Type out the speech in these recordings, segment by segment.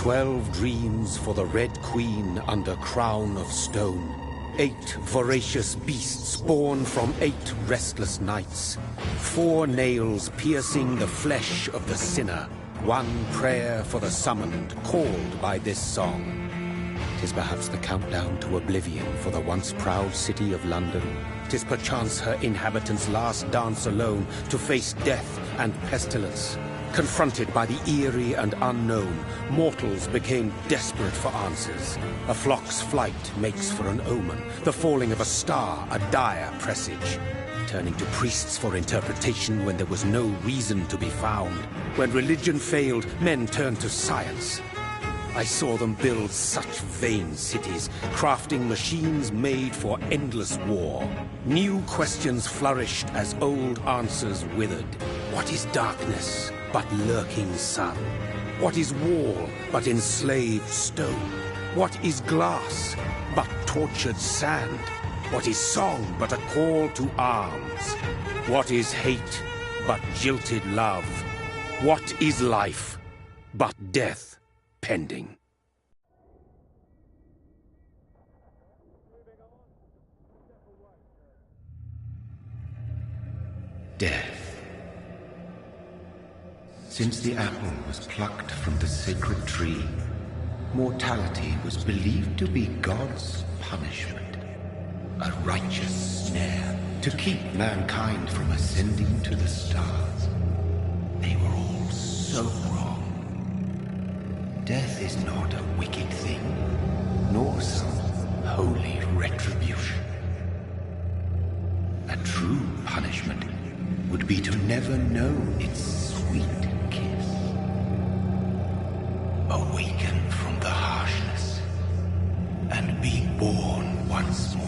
12 dreams for the Red Queen under crown of stone. 8 voracious beasts born from 8 restless nights. 4 nails piercing the flesh of the sinner. 1 prayer for the summoned, called by this song. 'Tis perhaps the countdown to oblivion for the once proud city of London. 'Tis perchance her inhabitants' last dance alone to face death and pestilence. Confronted by the eerie and unknown, mortals became desperate for answers. A flock's flight makes for an omen, the falling of a star a dire presage. Turning to priests for interpretation when there was no reason to be found. When religion failed, men turned to science. I saw them build such vain cities, crafting machines made for endless war. New questions flourished as old answers withered. What is darkness but lurking sun? What is wall but enslaved stone? What is glass but tortured sand? What is song but a call to arms? What is hate but jilted love? What is life but death pending? Death. Since the apple was plucked from the sacred tree, mortality was believed to be God's punishment. A righteous snare to keep mankind from ascending to the stars. They were all so wrong. Death is not a wicked thing, nor some holy retribution. A true punishment would be to never know its sweet kiss. Awaken from the harshness and be born once more.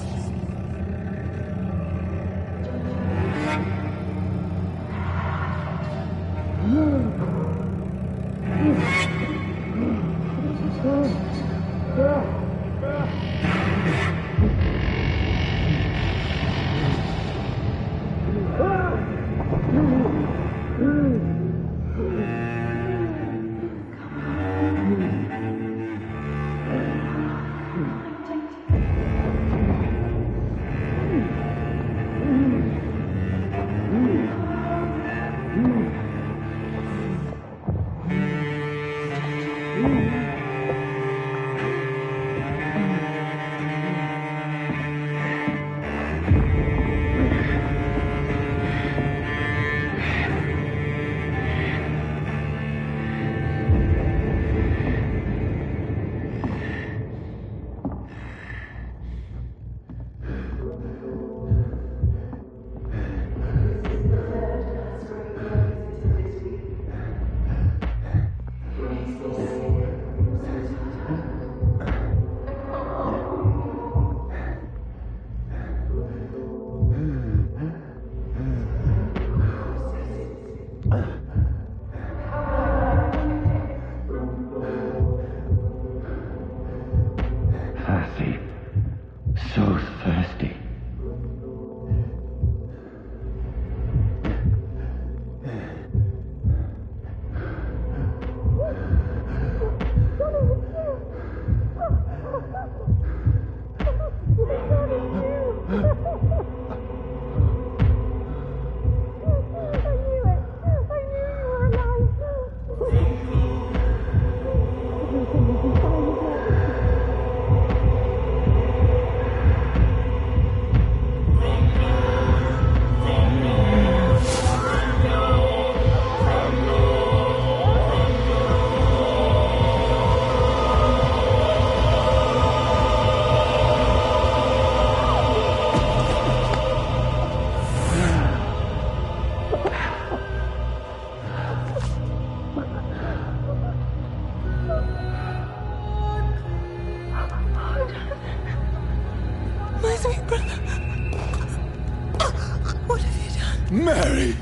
Mary!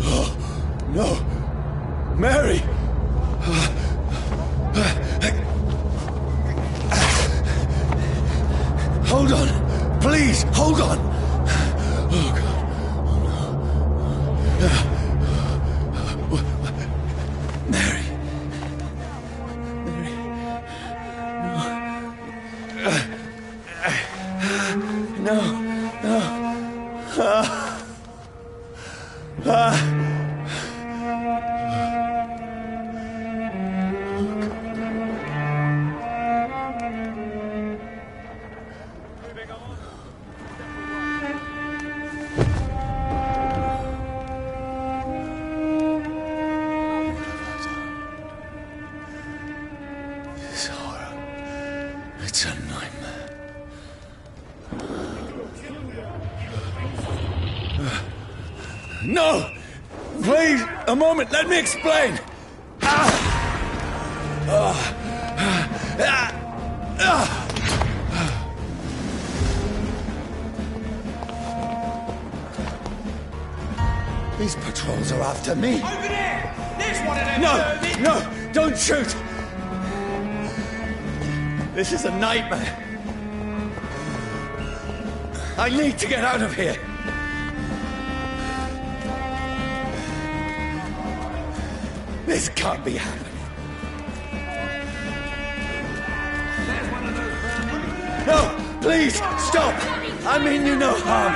Oh, no! Mary! Hold on! Please, hold on! Oh, God. Oh, no. Mary. This horror. It's a nightmare. No! Please, a moment, let me explain! These patrols are after me. Over there! There's one of them! No! Don't shoot! This is a nightmare. I need to get out of here. This can't be happening. No! Please! Stop! I mean you no harm.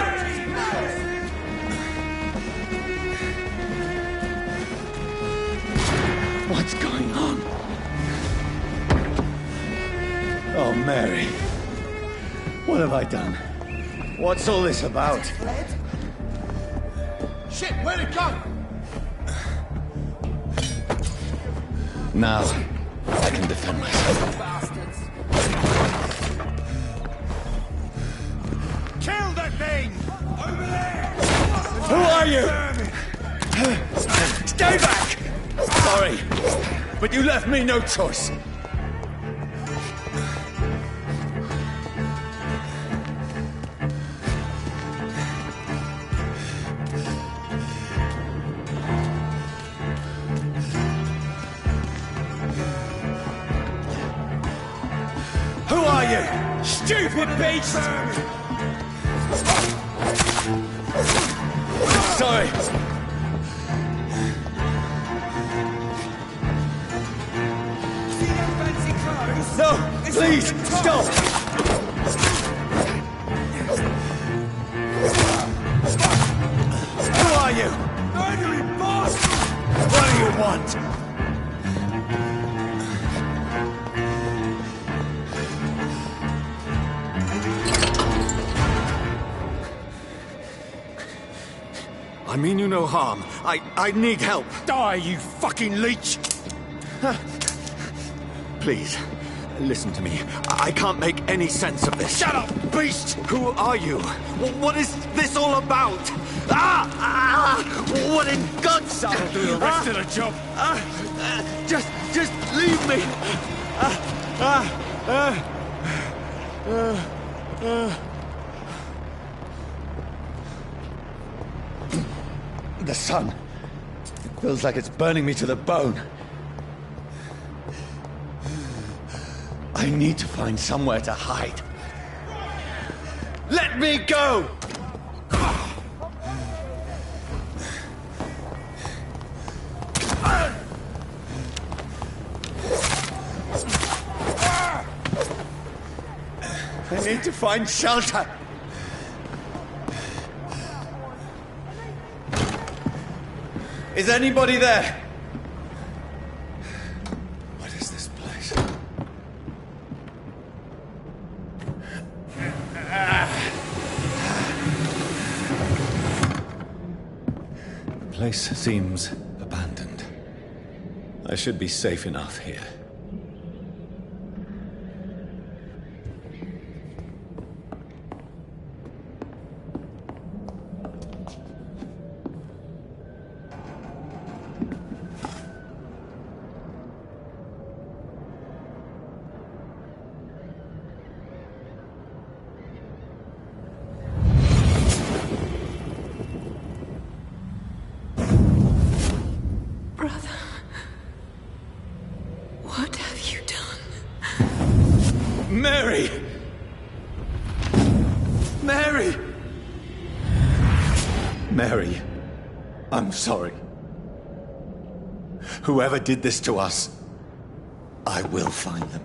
What's going on? Oh, Mary. What have I done? What's all this about? Shit, where'd it go? Now, I can defend myself. Bastards. Kill that thing! Over there! Who are you? Stay back! Sorry, but you left me no choice. Who are you? Stupid beast! Sorry. No, please, stop! Who are you? Murdering boss! What do you want? I mean you no harm. I need help. Die, you fucking leech! Please, listen to me. I can't make any sense of this. Shut up, beast! Who are you? What is this all about? What in God's name? That'll do the rest of the job. Just leave me. The sun. It feels like it's burning me to the bone. I need to find somewhere to hide. Let me go! I need to find shelter. Is anybody there? What is this place? The place seems abandoned. I should be safe enough here. Brother, what have you done? Mary! Mary! Mary, I'm sorry. Whoever did this to us, I will find them.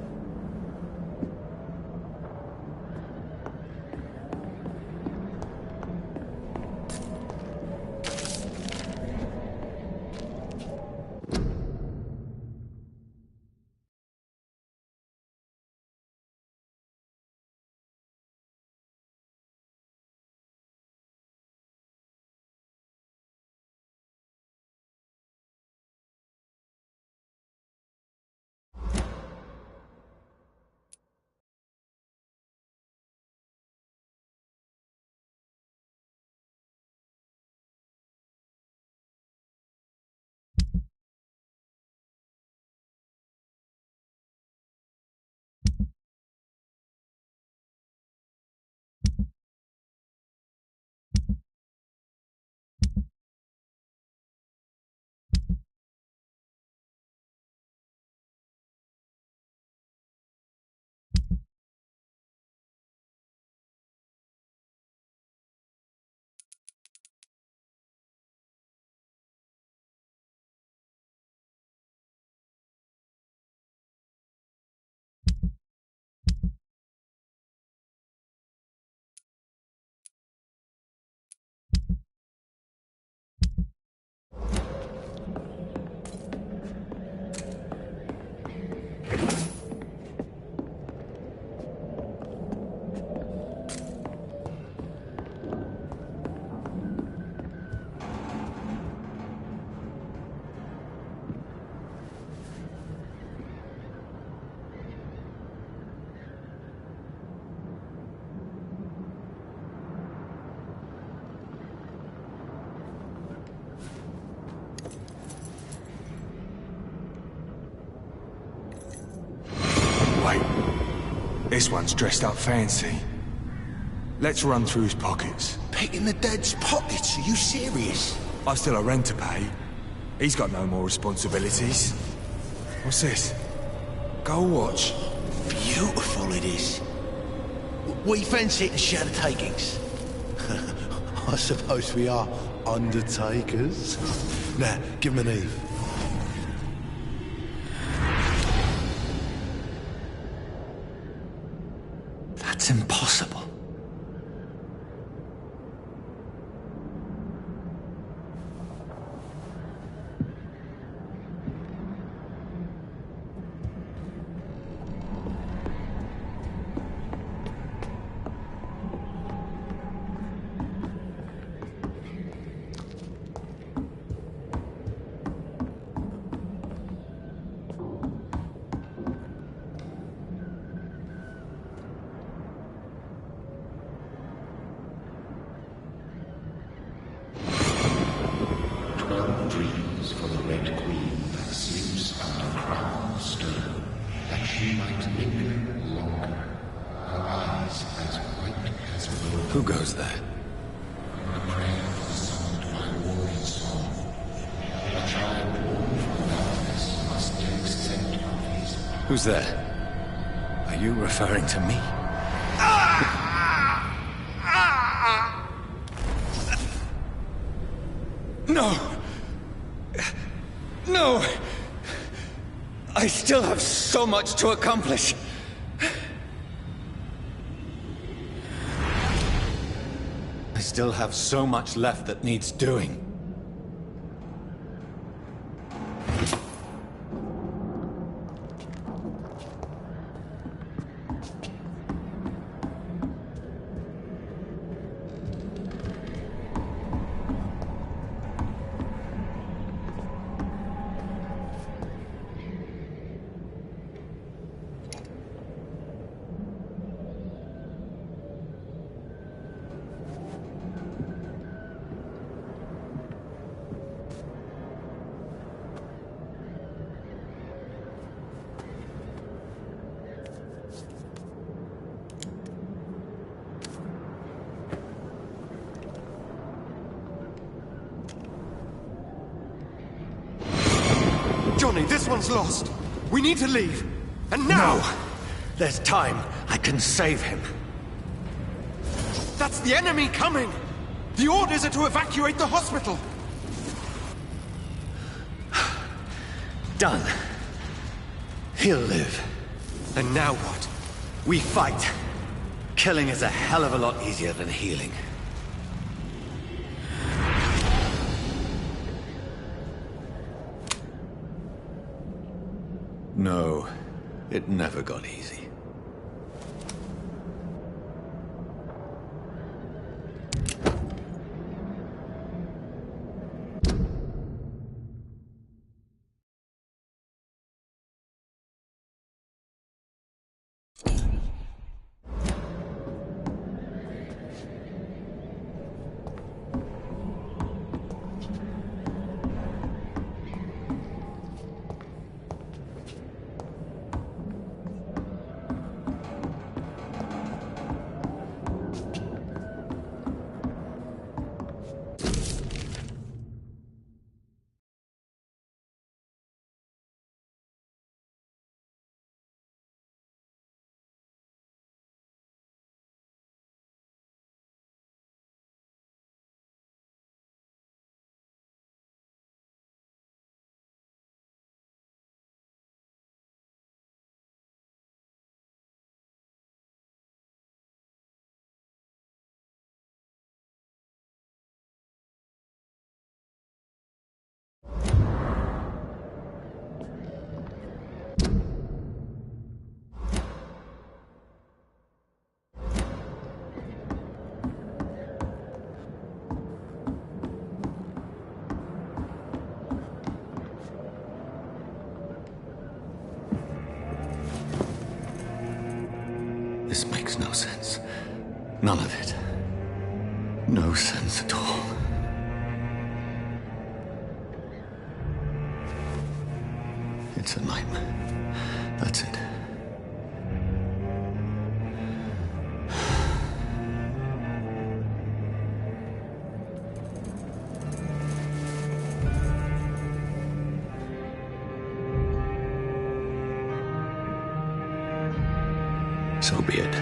This one's dressed up fancy. Let's run through his pockets. Picking the dead's pockets? Are you serious? I've still a rent to pay. He's got no more responsibilities. What's this? Gold watch. Beautiful it is. We fancy it and share the takings. I suppose we are undertakers. Now, give him an Eve. That's impossible. Dreams for the Red Queen that sleeps under crown of stone, that she might linger longer, her eyes as white as wool. Who goes there? A prayer summoned by warrior song. A child born from darkness must take scent of his power. Who's there? Are you referring to me? No! No! I still have so much to accomplish. I still have so much left that needs doing. Johnny, this one's lost. We need to leave. And now! No! There's time. I can save him. That's the enemy coming! The orders are to evacuate the hospital! Done. He'll live. And now what? We fight. Killing is a hell of a lot easier than healing. No, it never got easy. This makes no sense. None of it. No sense at all. It's a nightmare. That's it. So be it.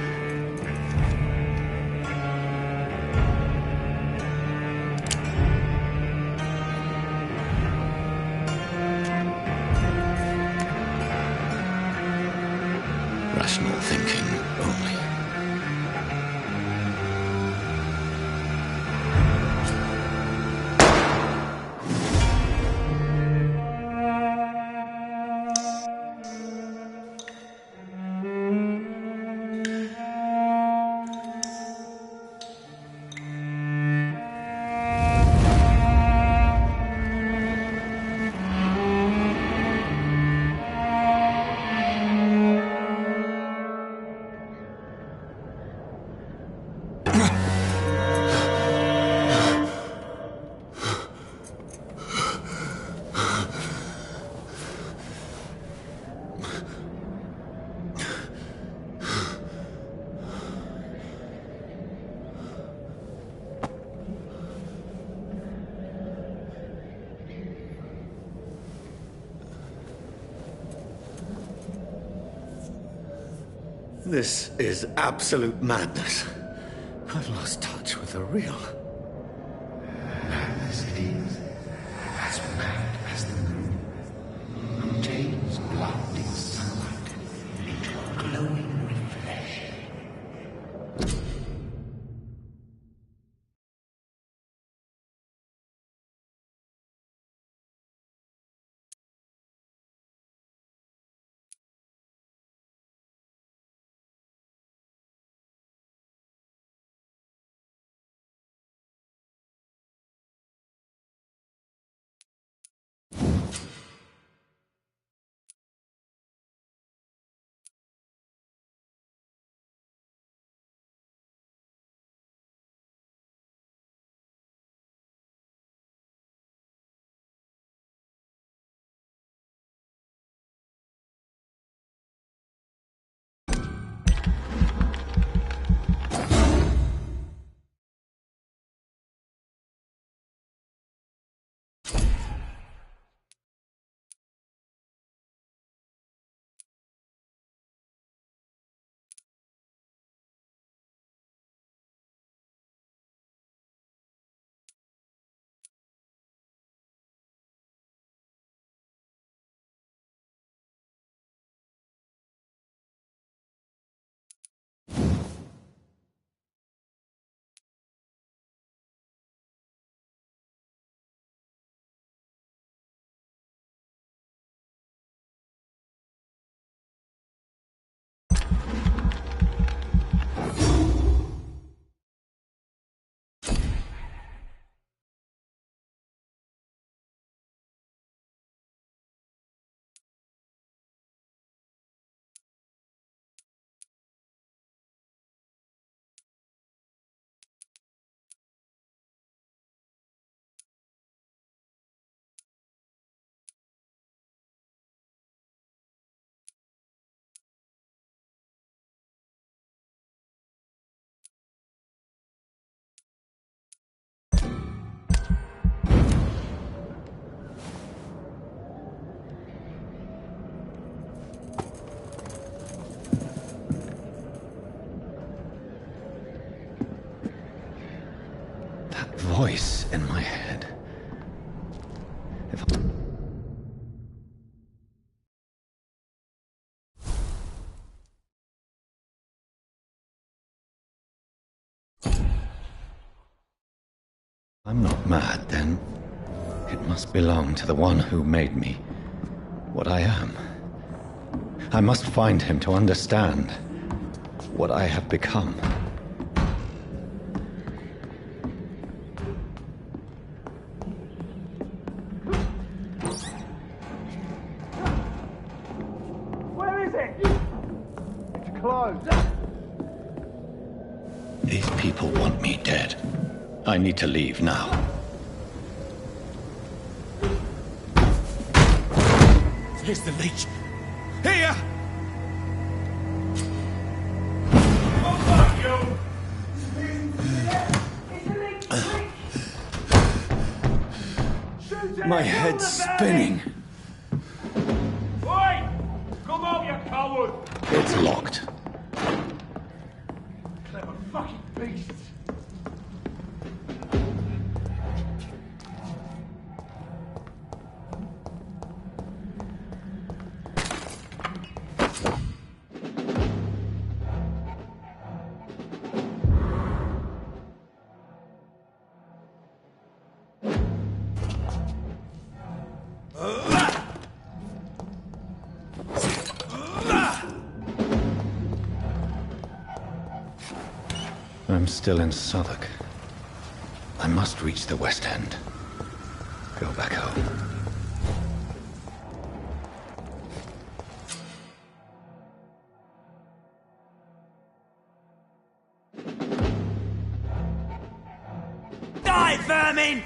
Rational thinking only. This is absolute madness. I've lost touch with the real. Madness it is. As mad as the moon. Who takes blinding sunlight into a glowing reflection. Voice in my head. I'm not mad, then. It must belong to the one who made me what I am. I must find him to understand what I have become. These people want me dead. I need to leave now. Here's the leech. Here! My head's spinning. Oi! Come out, you coward! It's locked. fucking beasts! I'm still in Southwark. I must reach the West End. Go back home. Die, vermin!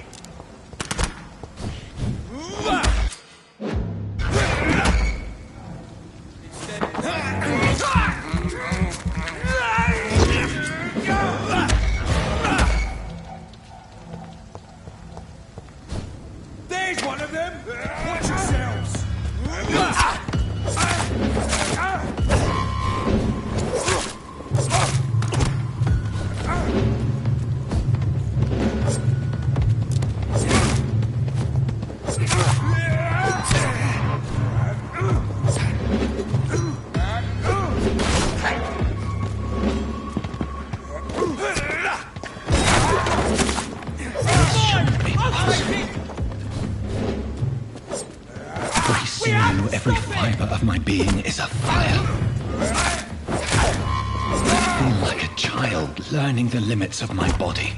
There's one of them! Watch yourselves! Bracing you, every fiber of my being is afire. I feel like a child learning the limits of my body.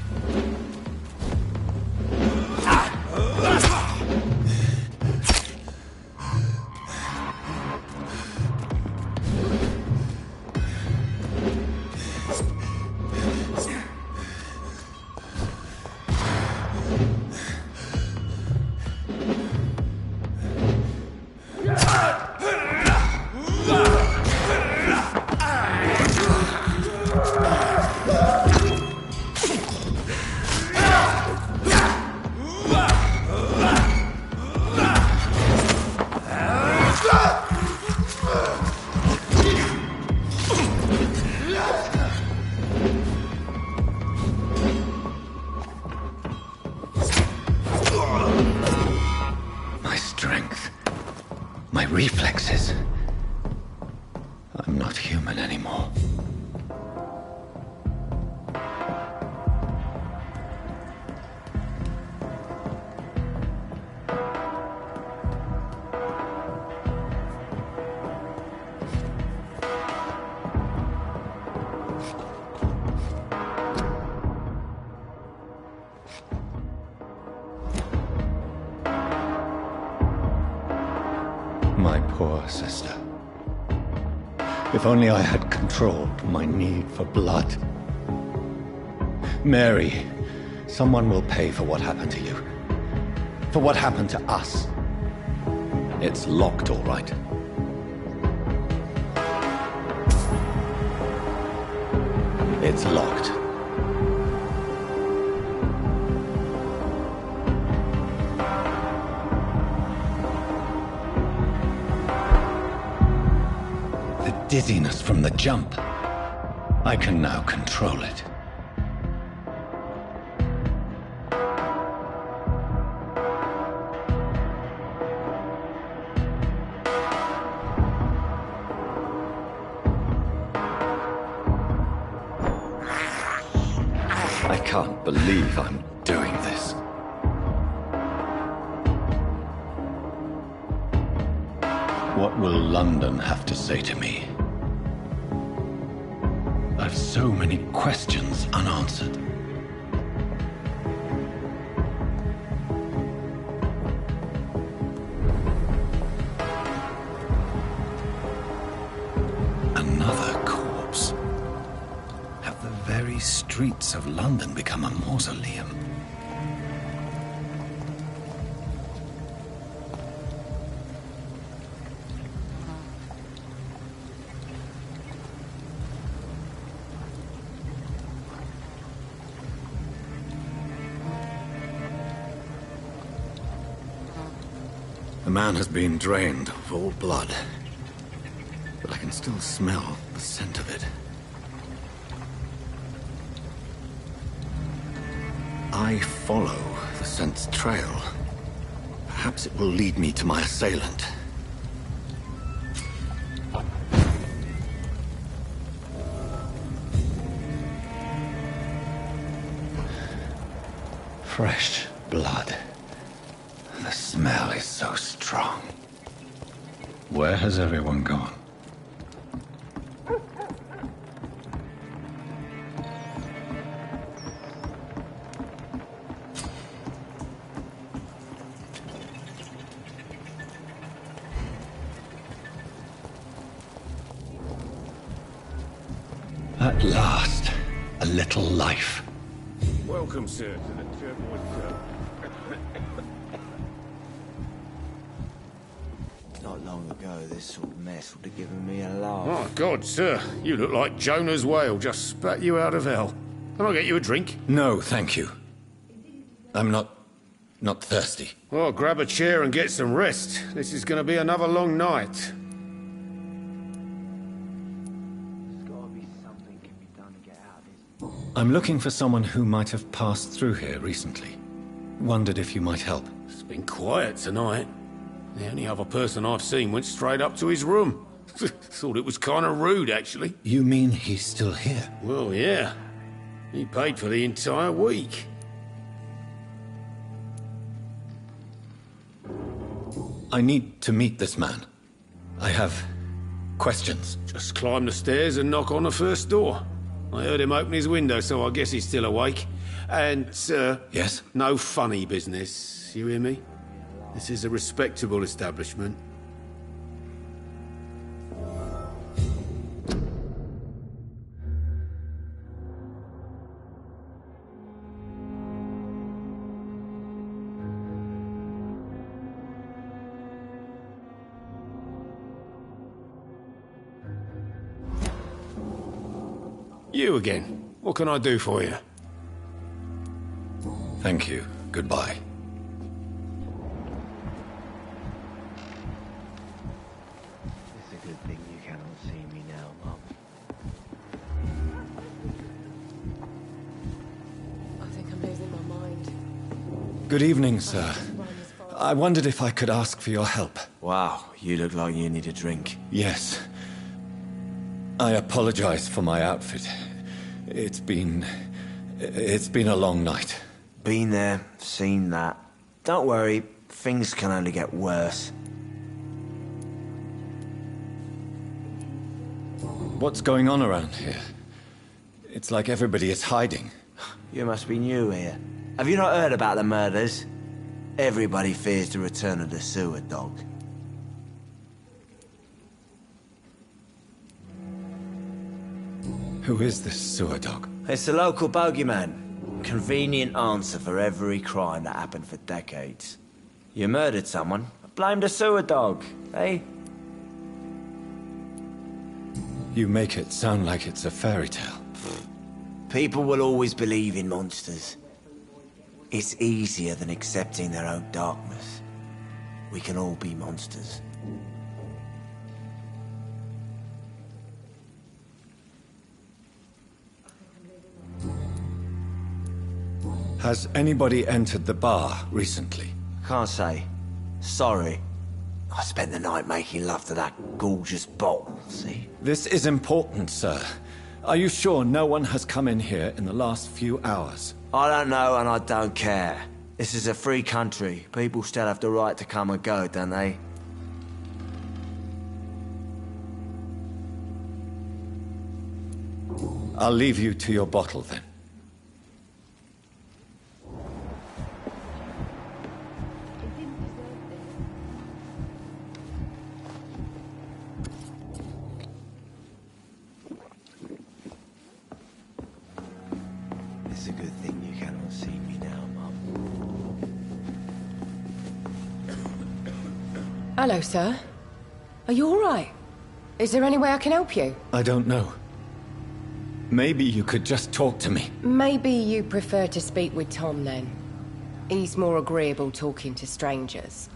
My reflexes. I'm not human anymore. My poor sister. If only I had controlled my need for blood. Mary, someone will pay for what happened to you. For what happened to us. It's locked, all right. It's locked. Dizziness from the jump. I can now control it. I can't believe I'm doing this. What will London have to say to me? I've so many questions unanswered. Another corpse. Have the very streets of London become a mausoleum? The man has been drained of all blood, but I can still smell the scent of it. I follow the scent's trail, perhaps it will lead me to my assailant. Fresh blood. The smell is so strong. Where has everyone gone? At last, a little life. Welcome, sir, to the Turquoise Zone. Not long ago, this sort of mess would have given me a laugh. Oh, God, sir. You look like Jonah's whale just spat you out of hell. Can I get you a drink? No, thank you. I'm not thirsty. Well, grab a chair and get some rest. This is going to be another long night. I'm looking for someone who might have passed through here recently. Wondered if you might help. It's been quiet tonight. The only other person I've seen went straight up to his room. Thought it was kind of rude, actually. You mean he's still here? Well, yeah. He paid for the entire week. I need to meet this man. I have questions. Just climb the stairs and knock on the first door. I heard him open his window, so I guess he's still awake. And, sir... Yes? No funny business, you hear me? This is a respectable establishment. You again. What can I do for you? Thank you. Goodbye. It's a good thing you cannot see me now, Mum. I think I'm losing my mind. Good evening, sir. I wondered if I could ask for your help. Wow, you look like you need a drink. Yes. I apologize for my outfit. It's been a long night. Been there, seen that. Don't worry, things can only get worse. What's going on around here? It's like everybody is hiding. You must be new here. Have you not heard about the murders? Everybody fears the return of the sewer dog. Who is this sewer dog? It's the local bogeyman. Convenient answer for every crime that happened for decades. You murdered someone, blame the sewer dog, eh? You make it sound like it's a fairy tale. People will always believe in monsters. It's easier than accepting their own darkness. We can all be monsters. Has anybody entered the bar recently? Can't say. Sorry. I spent the night making love to that gorgeous bottle, see? This is important, sir. Are you sure no one has come in here in the last few hours? I don't know and I don't care. This is a free country. People still have the right to come and go, don't they? I'll leave you to your bottle then. It's a good thing you cannot see me now, Mum. Hello, sir. Are you all right? Is there any way I can help you? I don't know. Maybe you could just talk to me. Maybe you prefer to speak with Tom, then. He's more agreeable talking to strangers.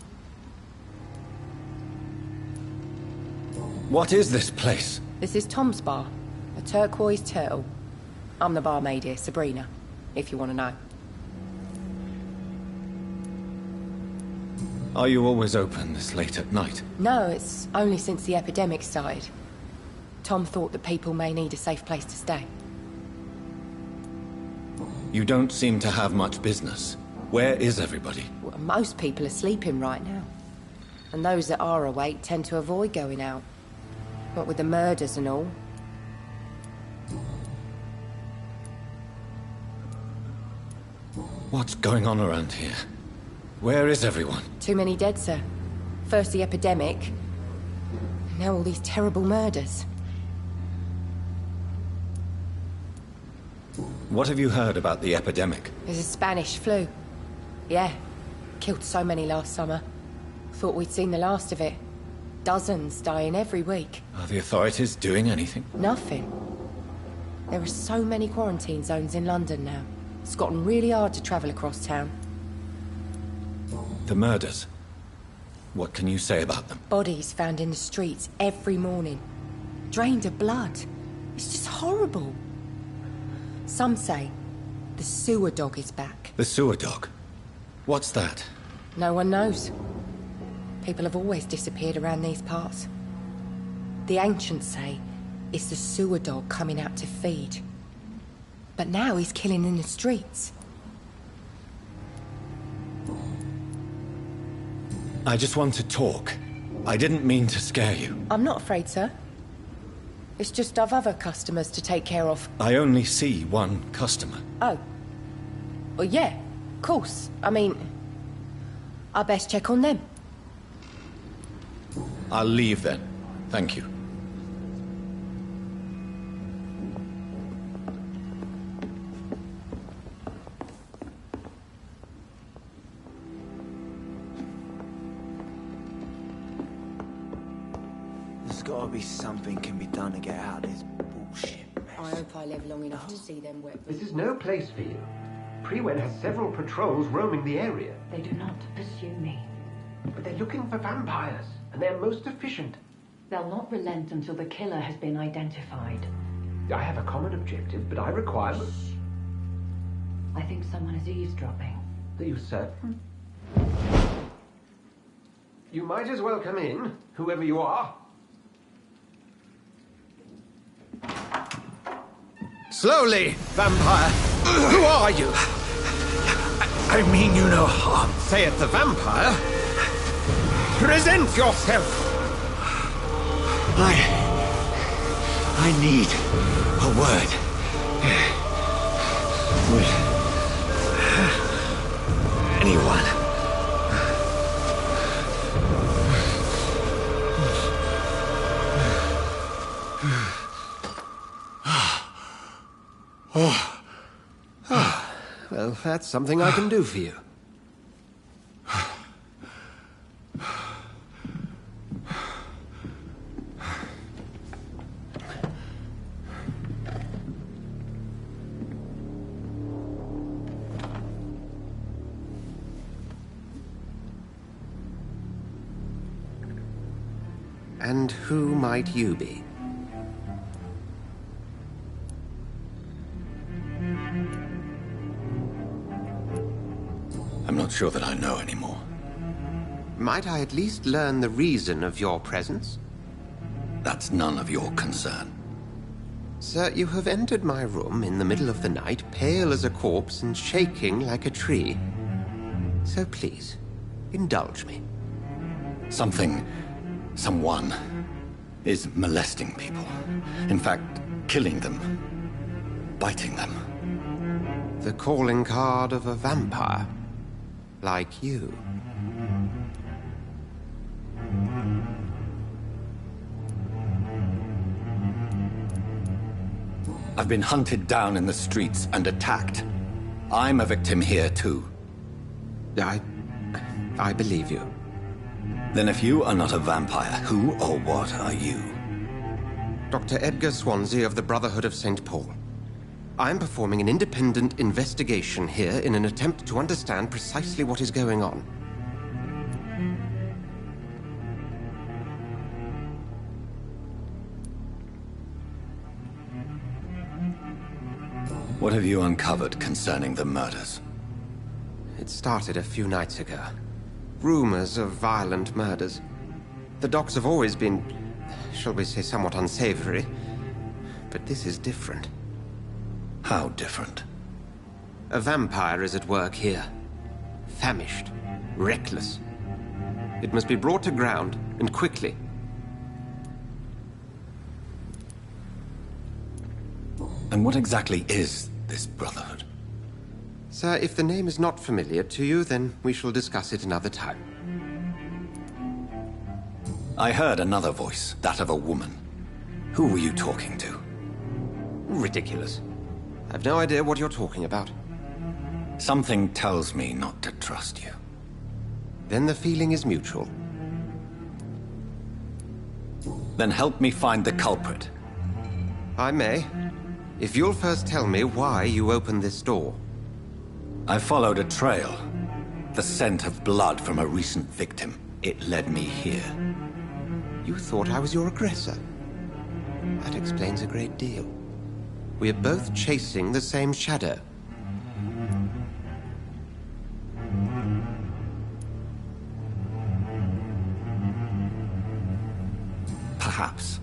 What is this place? This is Tom's bar. A turquoise turtle. I'm the barmaid here, Sabrina, if you want to know. Are you always open this late at night? No, it's only since the epidemic started. Tom thought that people may need a safe place to stay. You don't seem to have much business. Where is everybody? Well, most people are sleeping right now. And those that are awake tend to avoid going out. What with the murders and all. What's going on around here? Where is everyone? Too many dead, sir. First the epidemic, now all these terrible murders. What have you heard about the epidemic? There's a Spanish flu. Yeah, killed so many last summer. Thought we'd seen the last of it. Dozens dying every week. Are the authorities doing anything? Nothing. There are so many quarantine zones in London now. It's gotten really hard to travel across town. The murders. What can you say about them? Bodies found in the streets every morning. Drained of blood. It's just horrible. Some say the sewer dog is back. The sewer dog? What's that? No one knows. People have always disappeared around these parts. The ancients say it's the sewer dog coming out to feed. But now he's killing in the streets. I just want to talk. I didn't mean to scare you. I'm not afraid, sir. It's just I've other customers to take care of. I only see one customer. Oh. Well, yeah, of course. I mean, I best check on them. I'll leave then. Thank you. There's gotta be something can be done to get out of this bullshit mess. I hope I live long enough to see them wet. This is no place for you. Prewen has several patrols roaming the area. They do not pursue me. But they're looking for vampires, and they're most efficient. They'll not relent until the killer has been identified. I have a common objective, but I require... I think someone is eavesdropping. Are you certain? You might as well come in, whoever you are. Slowly, vampire! Who are you? I mean you no harm. Say it, the vampire. Present yourself! I need a word. With anyone. Well, that's something I can do for you. And who might you be? I'm not sure that I know anymore. Might I at least learn the reason of your presence? That's none of your concern. Sir, you have entered my room in the middle of the night, pale as a corpse and shaking like a tree. So please, indulge me. Someone is molesting people. In fact, killing them. Biting them. The calling card of a vampire. Like you. I've been hunted down in the streets and attacked. I'm a victim here, too. I believe you. Then if you are not a vampire, who or what are you? Dr. Edgar Swansea of the Brotherhood of St. Paul. I'm performing an independent investigation here in an attempt to understand precisely what is going on. What have you uncovered concerning the murders? It started a few nights ago. rumors of violent murders. The docks have always been, shall we say, somewhat unsavory. But this is different. How different? A vampire is at work here. Famished. Reckless. It must be brought to ground, and quickly. And what exactly is this Brotherhood? Sir, if the name is not familiar to you, then we shall discuss it another time. I heard another voice, that of a woman. Who were you talking to? Ridiculous. I've no idea what you're talking about. Something tells me not to trust you. Then the feeling is mutual. Then help me find the culprit. I may. If you'll first tell me why you opened this door. I followed a trail. The scent of blood from a recent victim. It led me here. You thought I was your aggressor. That explains a great deal. We're both chasing the same shadow. Perhaps.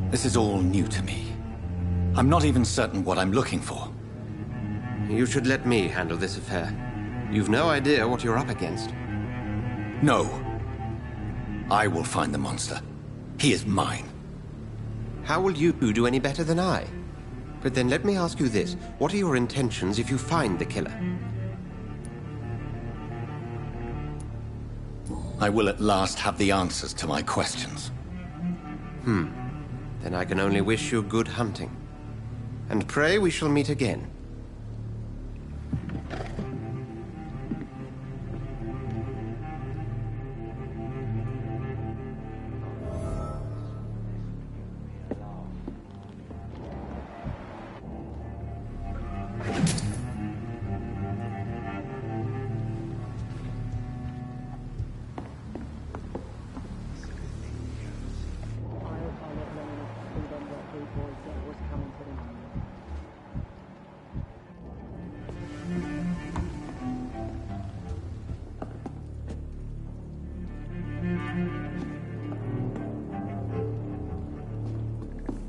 This is all new to me. I'm not even certain what I'm looking for. You should let me handle this affair. You've no idea what you're up against. No. I will find the monster. He is mine. How will you do any better than I? But then let me ask you this. What are your intentions if you find the killer? I will at last have the answers to my questions. Then I can only wish you good hunting. And pray we shall meet again.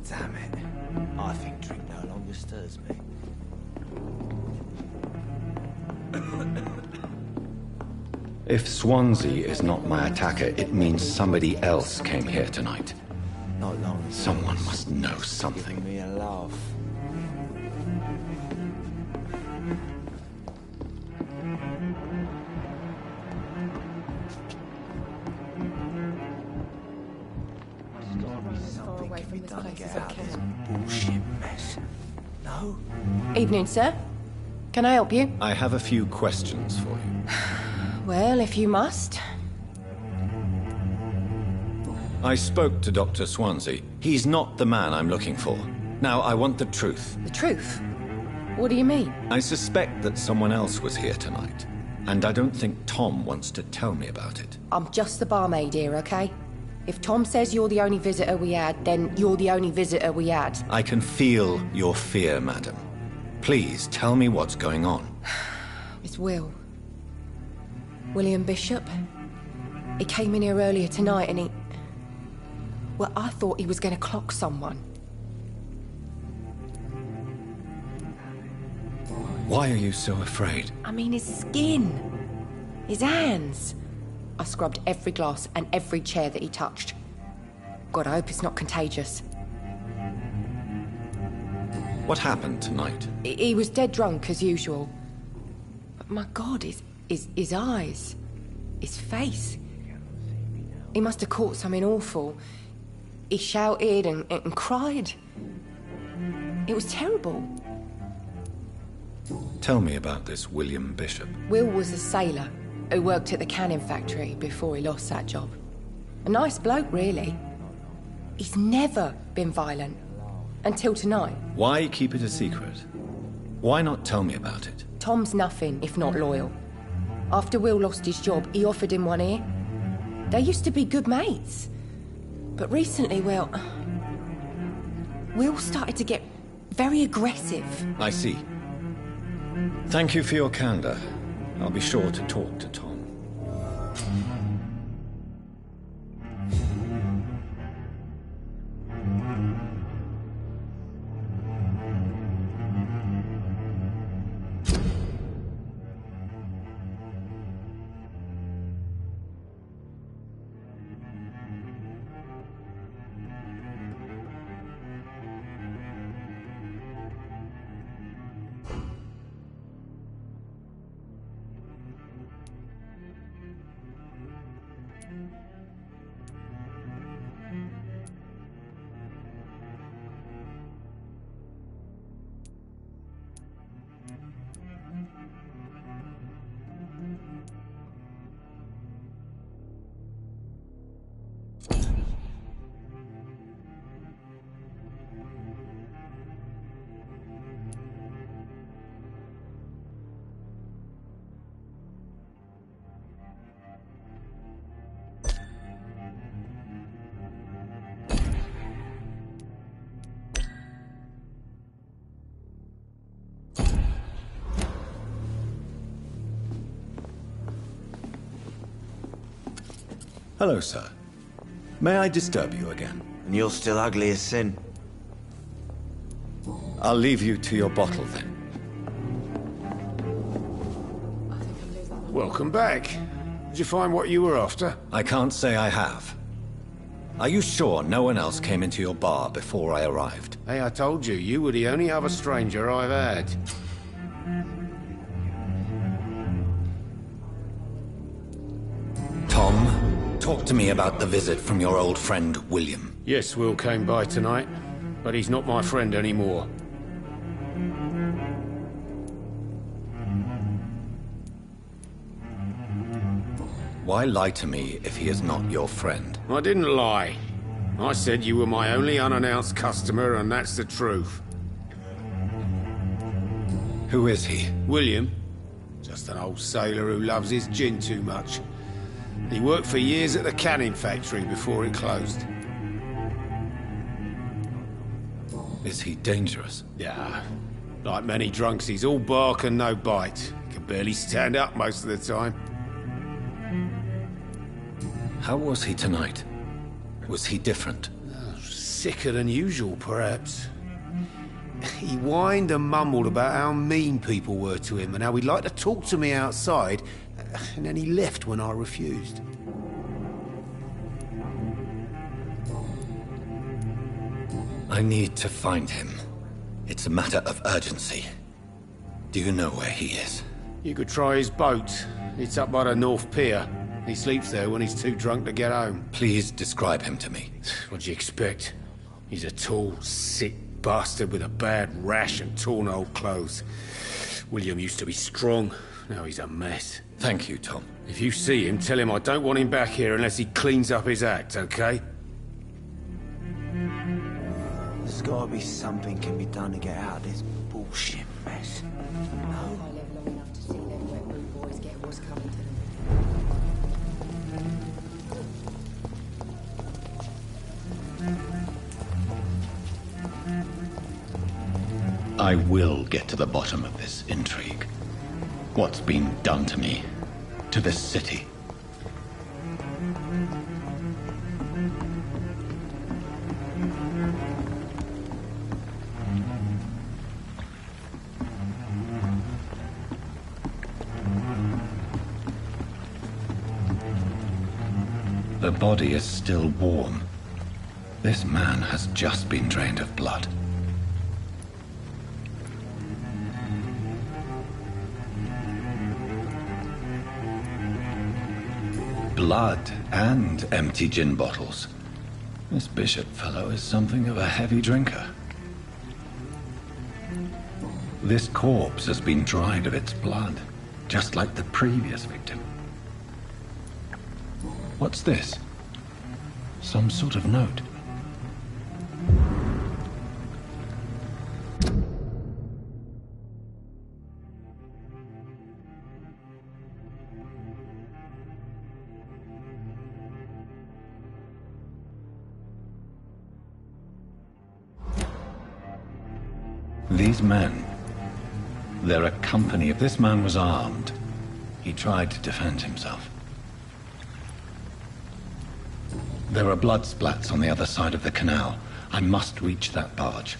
Damn it. I think drink no longer stirs me. If Swansea is not my attacker, it means somebody else came here tonight. Not long ago. Someone must know something. Giving me a laugh. Bullshit mess. No? Evening, sir. Can I help you? I have a few questions for you. Well, if you must. I spoke to Dr. Swansea. He's not the man I'm looking for. Now, I want the truth. The truth? What do you mean? I suspect that someone else was here tonight. And I don't think Tom wants to tell me about it. I'm just the barmaid here, okay? If Tom says you're the only visitor we had, then you're the only visitor we had. I can feel your fear, madam. Please, tell me what's going on. It's Will. William Bishop. He came in here earlier tonight and he... Well, I thought he was going to clock someone. Why are you so afraid? I mean, his skin. His hands. I scrubbed every glass and every chair that he touched. God, I hope it's not contagious. What happened tonight? He was dead drunk, as usual. But my God, his eyes. His face. He must have caught something awful. He shouted and cried. It was terrible. Tell me about this William Bishop. Will was a sailor who worked at the cannon factory before he lost that job. A nice bloke, really. He's never been violent. Until tonight. Why keep it a secret? Why not tell me about it? Tom's nothing if not loyal. After Will lost his job, he offered him one ear. They used to be good mates. But recently, well... Will started to get very aggressive. I see. Thank you for your candor. I'll be sure to talk to Tom. Hello, sir. May I disturb you again? And you're still ugly as sin. I'll leave you to your bottle, then. Welcome back. Did you find what you were after? I can't say I have. Are you sure no one else came into your bar before I arrived? Hey, I told you, you were the only other stranger I've had. Tom, talk to me about the visit from your old friend, William. Yes, Will came by tonight, but he's not my friend anymore. Why lie to me if he is not your friend? I didn't lie. I said you were my only unannounced customer, and that's the truth. Who is he? William. Just an old sailor who loves his gin too much. He worked for years at the canning factory before it closed. Is he dangerous? Yeah. Like many drunks, he's all bark and no bite. He can barely stand up most of the time. How was he tonight? Was he different? Sicker than usual, perhaps. He whined and mumbled about how mean people were to him and how he'd like to talk to me outside, and then he left when I refused. I need to find him. It's a matter of urgency. Do you know where he is? You could try his boat. It's up by the North Pier. He sleeps there when he's too drunk to get home. Please describe him to me. What do you expect? He's a tall, sick bastard with a bad rash and torn old clothes. William used to be strong. Now he's a mess. Thank you, Tom. If you see him, tell him I don't want him back here unless he cleans up his act, okay? There's gotta be something can be done to get out of this bullshit mess. I live long enough to see them wet rude boys get what's coming to them. I will get to the bottom of this intrigue. What's been done to me, to this city. The body is still warm. This man has just been drained of blood. Blood and empty gin bottles. This Bishop fellow is something of a heavy drinker. This corpse has been dried of its blood, just like the previous victim. What's this? Some sort of note. These men, they're a company. If this man was armed, he tried to defend himself. There are blood splats on the other side of the canal. I must reach that barge.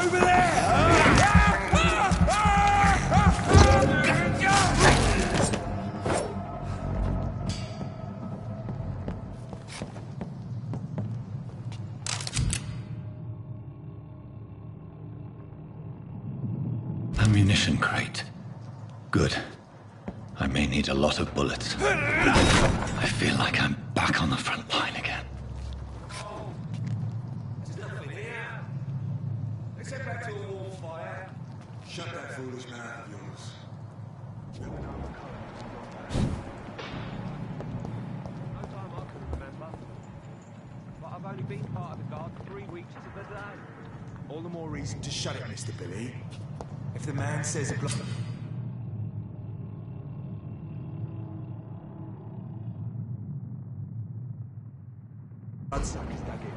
Over there! Ammunition crate. Good. I may need a lot of bullets. I feel like I'm back on the front line again. Let's head back to a wall fire. Shut that foolish mouth of yours. No time I can remember. But I've only been part of the guard 3 weeks to the day. All the more reason to shut it, Mr. Billy. If the man says a blood... bloodsuckers dug in.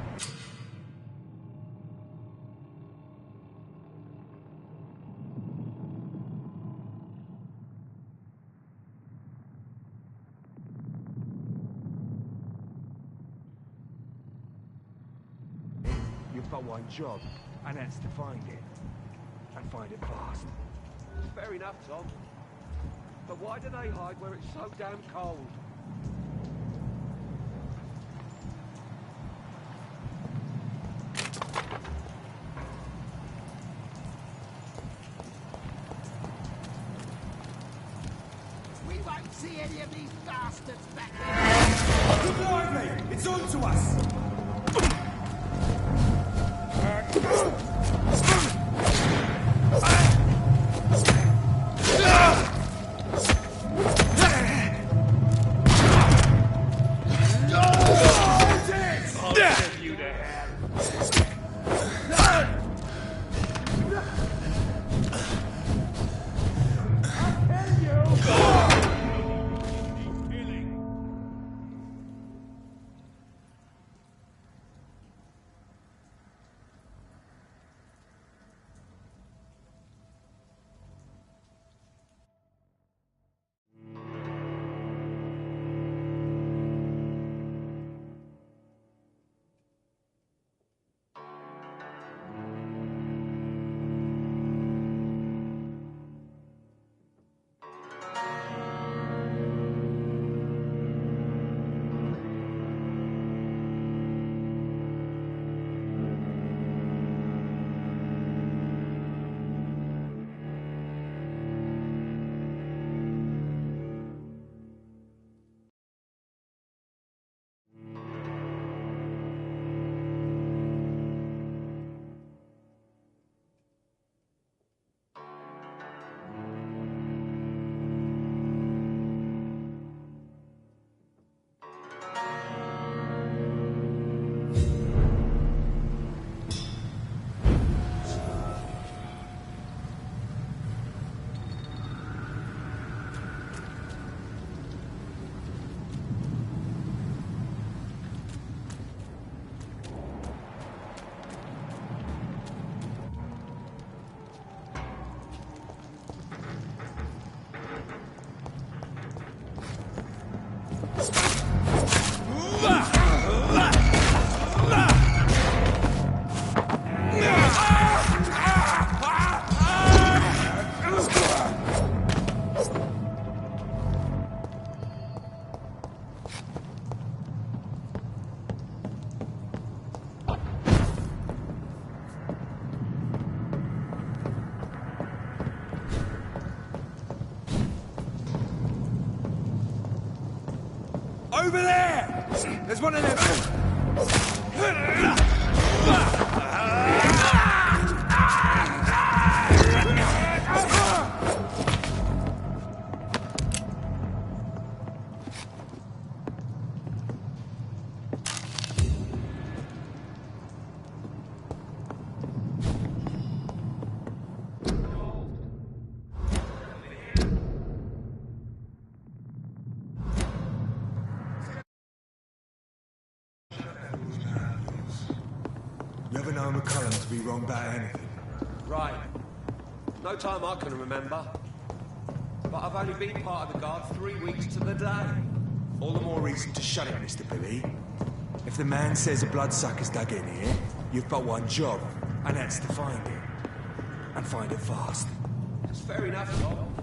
You've got one job, and that's to find it. And find it fast. Fair enough, Tom. But why do they hide where it's so damn cold? We won't see any of these bastards back here. Look lively! It's on to us! Over there! There's one of them. Never known McCullum to be wrong about anything. Right. No time I can remember. But I've only been part of the guard 3 weeks to the day. All the more reason to shut it, Mr. Billy. If the man says a bloodsucker's dug in here, you've but one job, and that's to find it. and find it fast. That's fair enough, Tom.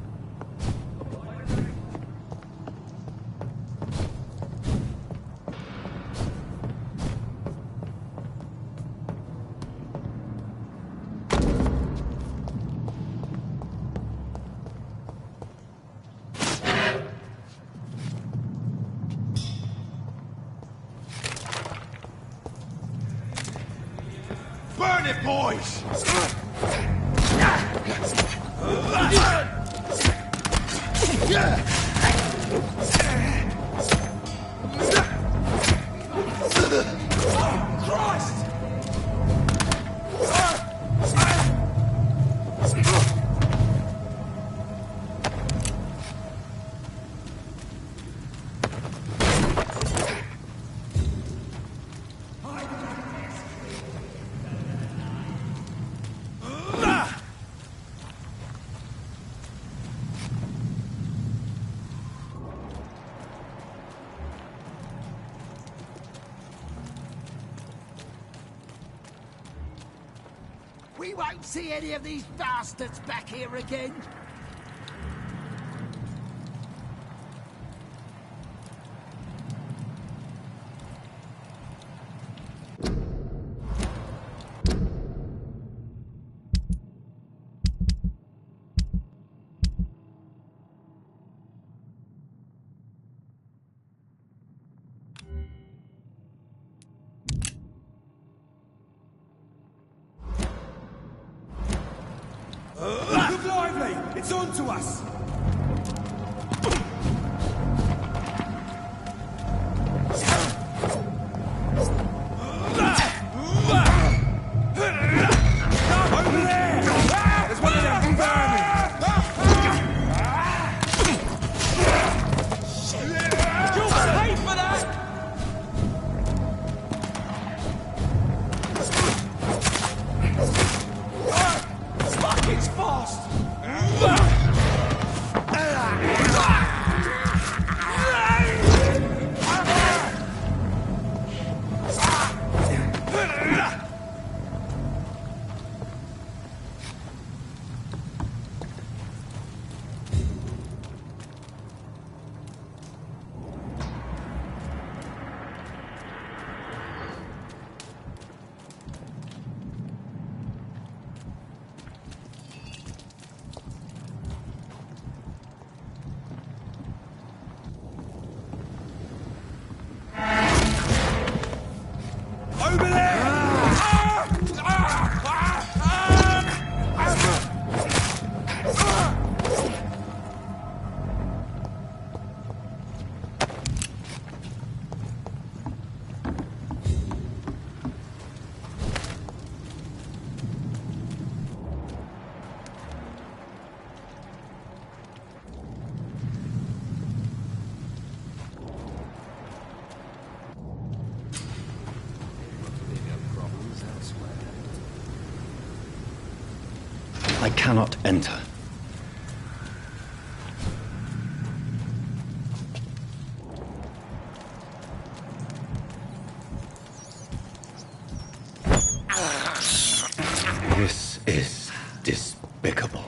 Burn it, boys! We won't see any of these bastards back here again. Look lively! It's on to us! Over there! There's one of them vermin! You'll pay for that! Fuck, it's fast! Over there! I cannot enter. This is despicable.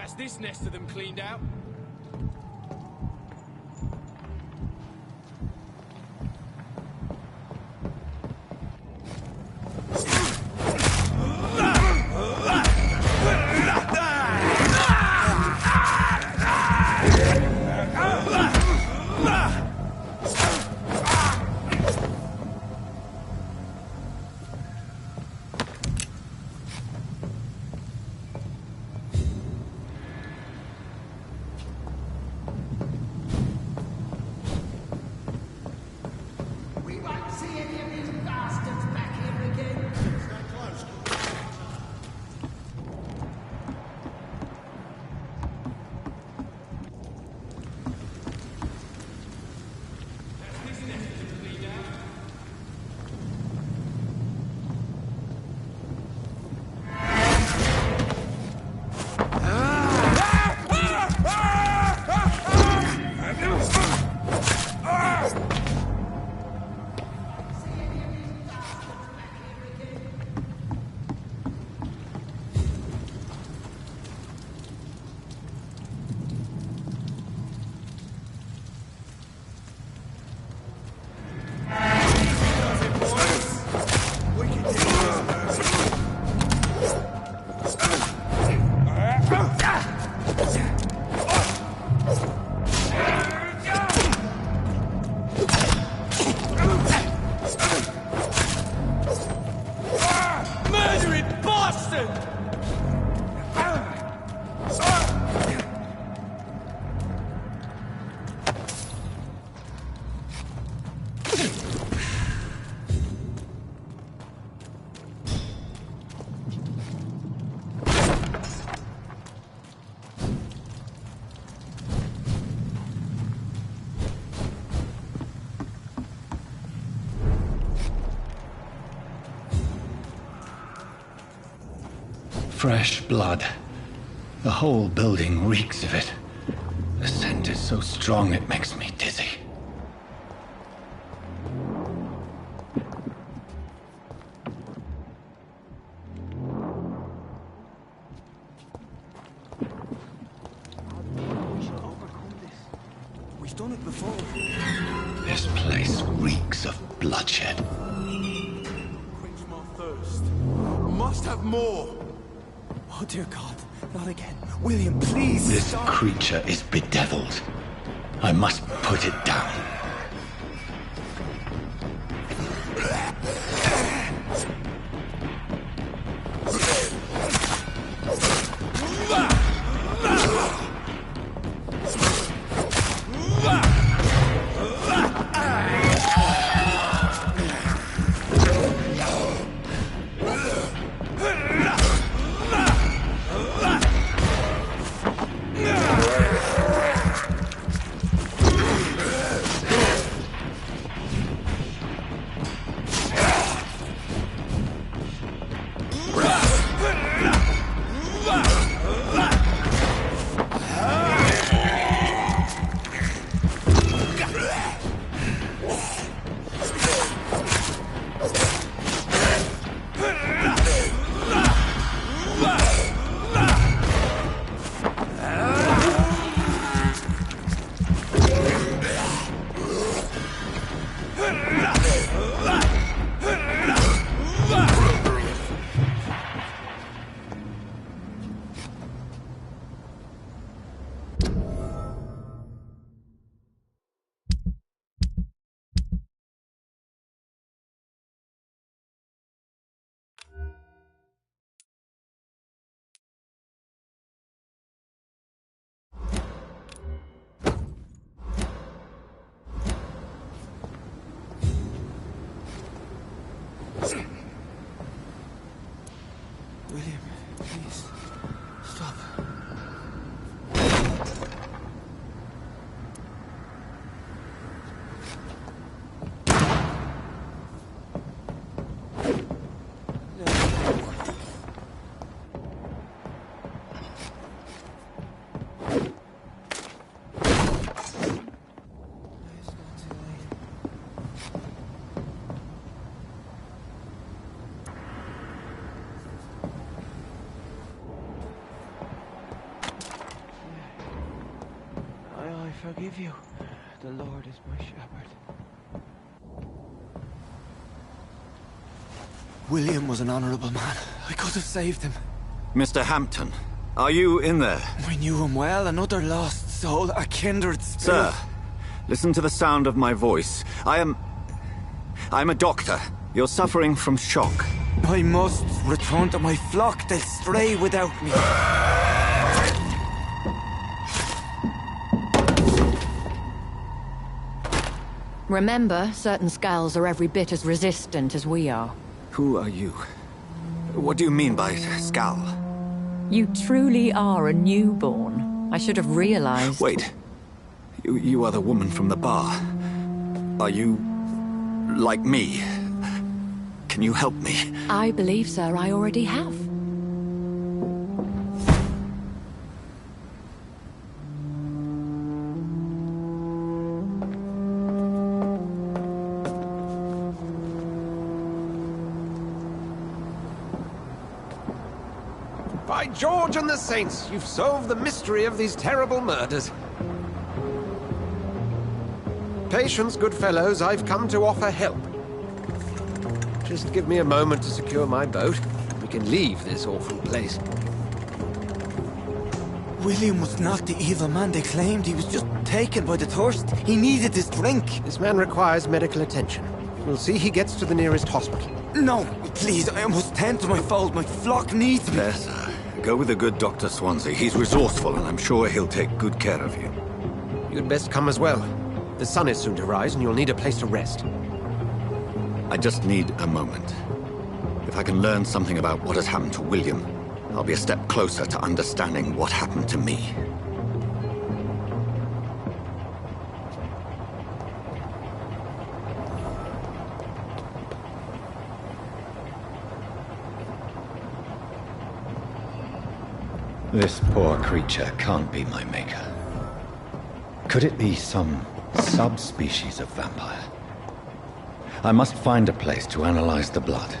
That's this nest of them cleaned out. We won't see any of these bastards back here again. Stay close. Murdering bastard! Fresh blood. The whole building reeks of it. The scent is so strong it makes me dizzy. We've done it before. This place reeks of bloodshed. Quench my thirst. Must have more. Oh dear God, not again. William, please. This stop. creature is bedeviled. I must put it down. forgive you. The Lord is my shepherd. William was an honorable man. I could have saved him. Mr. Hampton, are you in there? We knew him well, another lost soul, a kindred spirit. Sir, listen to the sound of my voice. I'm a doctor. You're suffering from shock. I must return to my flock. They'll stray without me. Remember, certain skulls are every bit as resistant as we are. Who are you? What do you mean by Skal? You truly are a newborn. I should have realized. Wait. You are the woman from the bar. Are you... like me? Can you help me? I believe, sir, I already have. By George and the Saints, you've solved the mystery of these terrible murders. Patience, good fellows, I've come to offer help. Just give me a moment to secure my boat. We can leave this awful place. William was not the evil man they claimed. He was just taken by the thirst. He needed this drink. This man requires medical attention. We'll see he gets to the nearest hospital. No, please, I must tend to my fold. My flock needs me. There, sir. Go with the good Dr. Swansea. He's resourceful, and I'm sure he'll take good care of you. You'd best come as well. The sun is soon to rise, and you'll need a place to rest. I just need a moment. If I can learn something about what has happened to William, I'll be a step closer to understanding what happened to me. This poor creature can't be my maker. Could it be some subspecies of vampire? I must find a place to analyze the blood.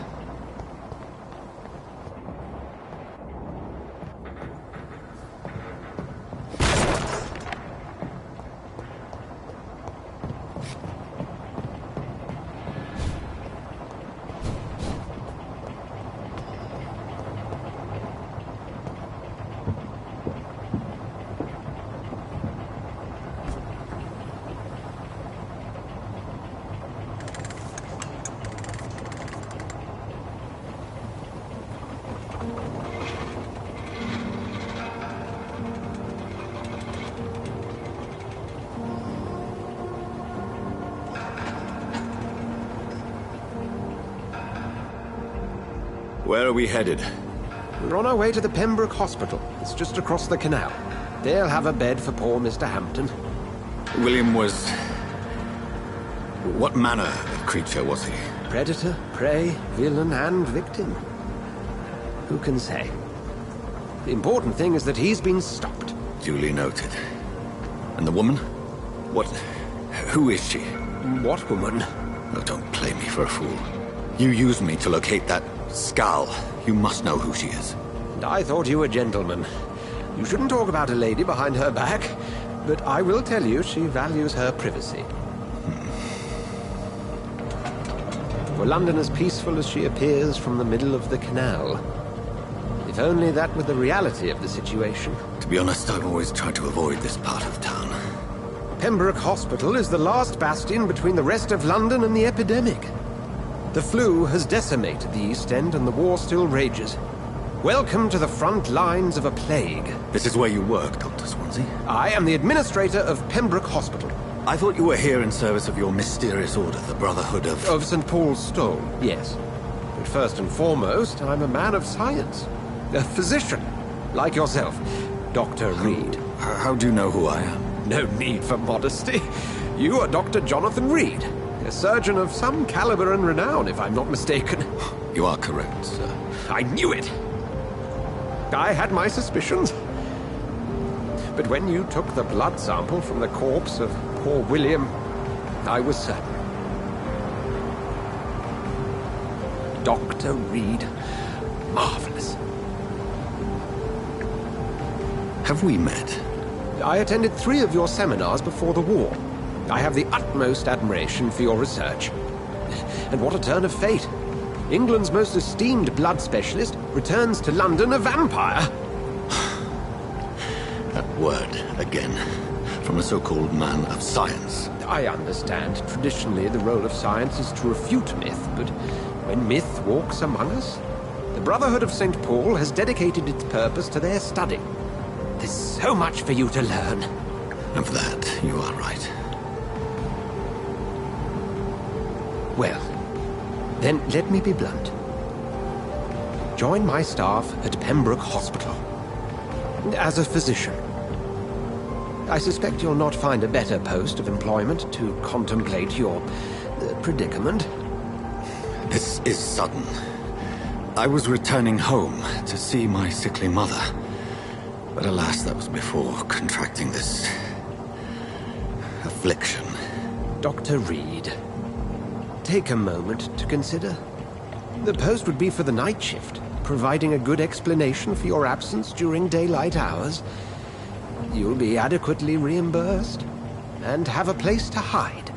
Where are we headed? We're on our way to the Pembroke Hospital. It's just across the canal. They'll have a bed for poor Mr. Hampton. William was... what manner of creature was he? Predator, prey, villain, and victim. Who can say? The important thing is that he's been stopped. Duly noted. And the woman? What... who is she? What woman? Oh, don't play me for a fool. You used me to locate that Skal. You must know who she is. And I thought you a gentleman. You shouldn't talk about a lady behind her back, but I will tell you she values her privacy. For London as peaceful as she appears from the middle of the canal. If only that were the reality of the situation. To be honest, I've always tried to avoid this part of town. Pembroke Hospital is the last bastion between the rest of London and the epidemic. The flu has decimated the East End and the war still rages. Welcome to the front lines of a plague. This is where you work, Dr. Swansea? I am the administrator of Pembroke Hospital. I thought you were here in service of your mysterious order, the Brotherhood of... Of St. Paul's Stole, yes. But first and foremost, I'm a man of science. A physician, like yourself, Dr. Reed. How do you know who I am? No need for modesty. You are Dr. Jonathan Reed. A surgeon of some caliber and renown, if I'm not mistaken. You are correct, sir. I knew it! I had my suspicions. But when you took the blood sample from the corpse of poor William, I was certain. Dr. Reed. Marvelous. Have we met? I attended 3 of your seminars before the war. I have the utmost admiration for your research. And what a turn of fate. England's most esteemed blood specialist returns to London a vampire. That word, again. From a so-called man of science. I understand. Traditionally, the role of science is to refute myth, but when myth walks among us, the Brotherhood of St. Paul has dedicated its purpose to their study. There's so much for you to learn. Of that, you are right. Well, then let me be blunt. Join my staff at Pembroke Hospital. As a physician. I suspect you'll not find a better post of employment to contemplate your predicament. This is sudden. I was returning home to see my sickly mother. But alas, that was before contracting this affliction. Dr. Reed, take a moment to consider. The post would be for the night shift, providing a good explanation for your absence during daylight hours. You'll be adequately reimbursed, and have a place to hide.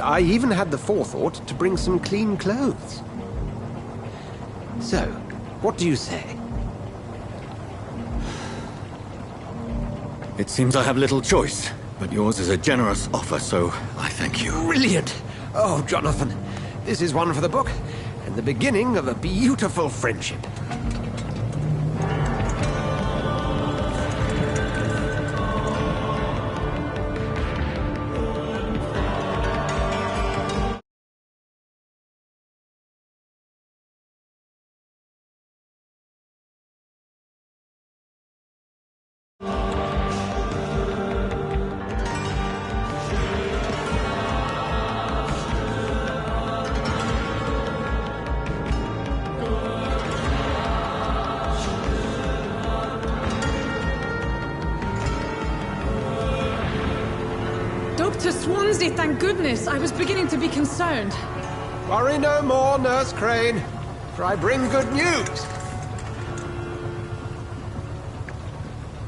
I even had the forethought to bring some clean clothes. So, what do you say? It seems I have little choice, but yours is a generous offer, so I thank you. Brilliant! Oh, Jonathan, this is one for the book, and the beginning of a beautiful friendship. Dr. Swansea, thank goodness. I was beginning to be concerned. Worry no more, Nurse Crane, for I bring good news.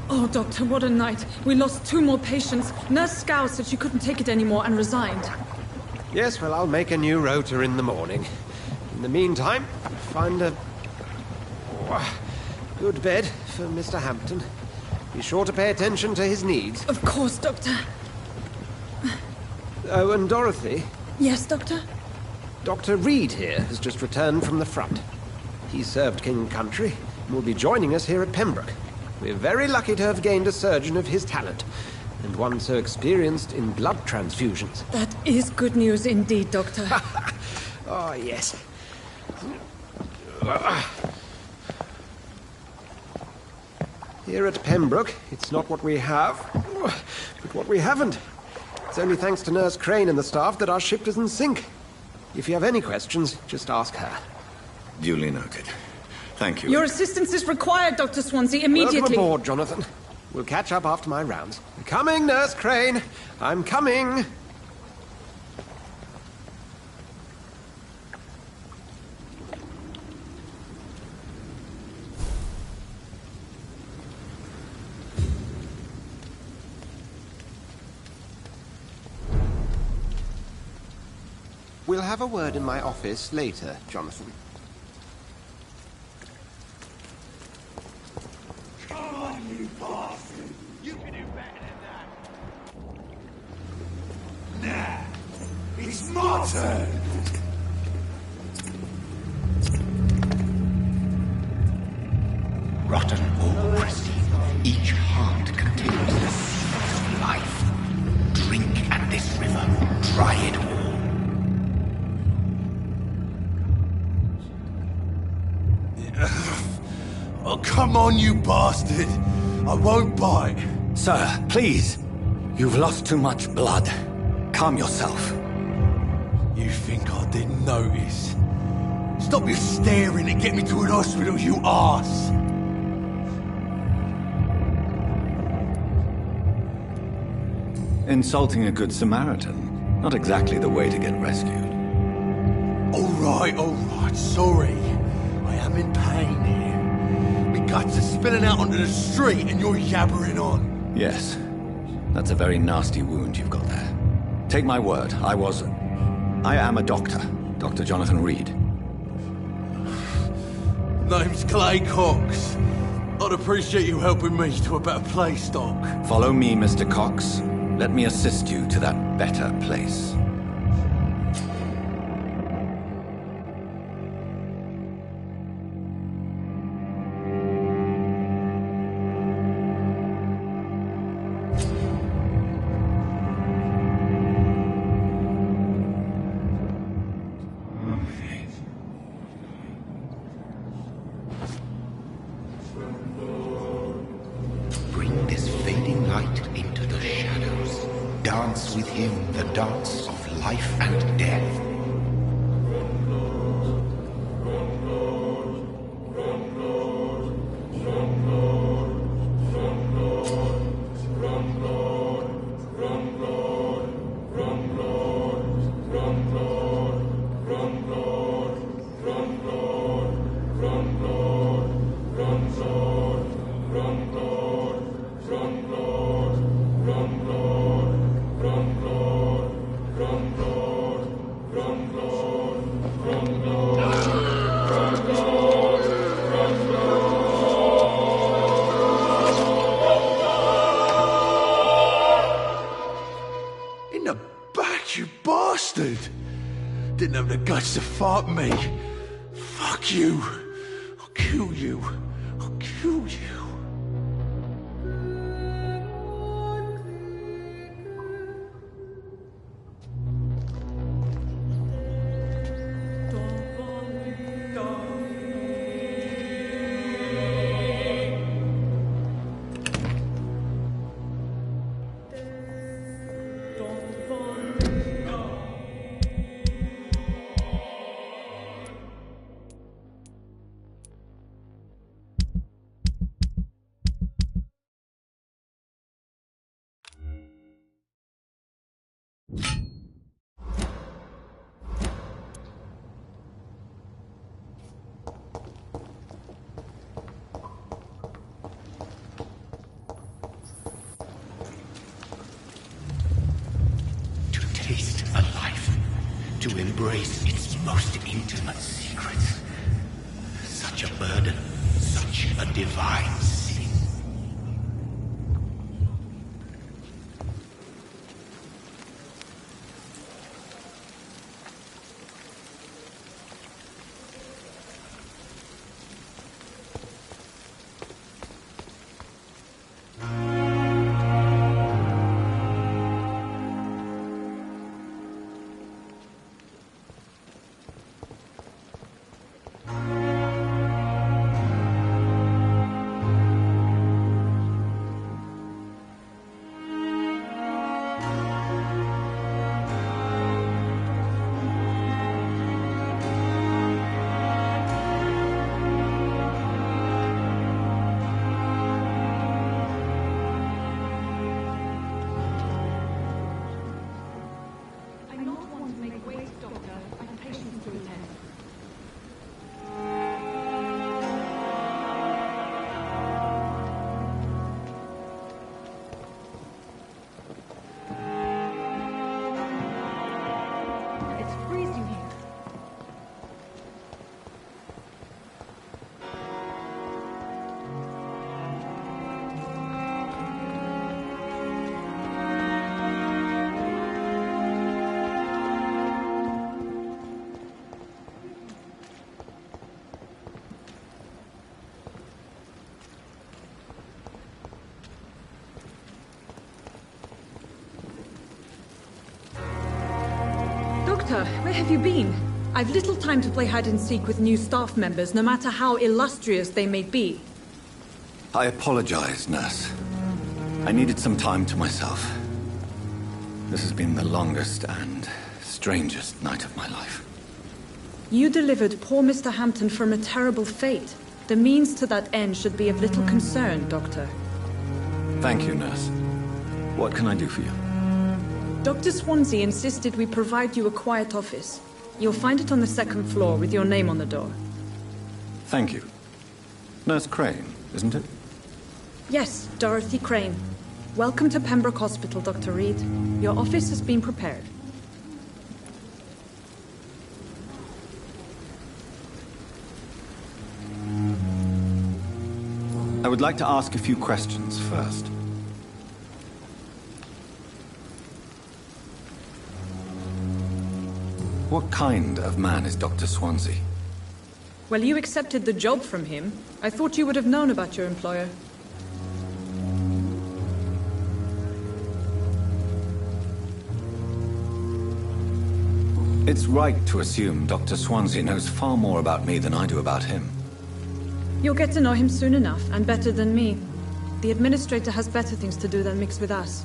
Oh, Doctor, what a night. We lost 2 more patients. Nurse Scow said she couldn't take it anymore and resigned. Yes, well, I'll make a new rota in the morning. In the meantime, find a good bed for Mr. Hampton. Be sure to pay attention to his needs. Of course, Doctor. Oh, and Dorothy? Yes, Doctor? Dr. Reed here has just returned from the front. He served King and Country and will be joining us here at Pembroke. We're very lucky to have gained a surgeon of his talent, and one so experienced in blood transfusions. That is good news indeed, Doctor. Oh, yes. Here at Pembroke, it's not what we have, but what we haven't. It's only thanks to Nurse Crane and the staff that our ship doesn't sink. If you have any questions, just ask her. Duly noted. Thank you. Your assistance is required, Dr. Swansea, immediately. Welcome aboard, Jonathan. We'll catch up after my rounds. I'm coming, Nurse Crane. I'm coming. We'll have a word in my office later, Jonathan. Come on, you bastard! You can do better than that! Nah, it's my turn! Rotten or pristine, each heart contains the seed of life. Drink at this river, try it all. Oh, come on, you bastard! I won't bite. Sir, please. You've lost too much blood. Calm yourself. You think I didn't notice? Stop your staring and get me to an hospital, you arse! Insulting a good Samaritan. Not exactly the way to get rescued. All right, sorry. I am in pain here. My guts are spilling out onto the street and you're yabbering on. Yes, That's a very nasty wound you've got there. Take my word, I am a doctor. Dr. Jonathan Reed. Name's Clay Cox. I'd appreciate you helping me to a better place, Doc. Follow me, Mr. Cox. Let me assist you to that better place. Bring this fading light into the shadows. Dance with him the dance of life and death. In the back, you bastard! Didn't have the guts to fight me. Fuck you. I'll kill you. I'll kill you. Taste a life, to embrace its most intimate secrets. Such a burden, such a divine sin. Doctor, where have you been? I've little time to play hide and seek with new staff members, no matter how illustrious they may be. I apologize, nurse. I needed some time to myself. This has been the longest and strangest night of my life. You delivered poor Mr. Hampton from a terrible fate. The means to that end should be of little concern, Doctor. Thank you, nurse. What can I do for you? Dr. Swansea insisted we provide you a quiet office. You'll find it on the second floor with your name on the door. Thank you. Nurse Crane, isn't it? Yes, Dorothy Crane. Welcome to Pembroke Hospital, Dr. Reed. Your office has been prepared. I would like to ask a few questions first. What kind of man is Dr. Swansea? Well, you accepted the job from him. I thought you would have known about your employer. It's right to assume Dr. Swansea knows far more about me than I do about him. You'll get to know him soon enough, and better than me. The administrator has better things to do than mix with us.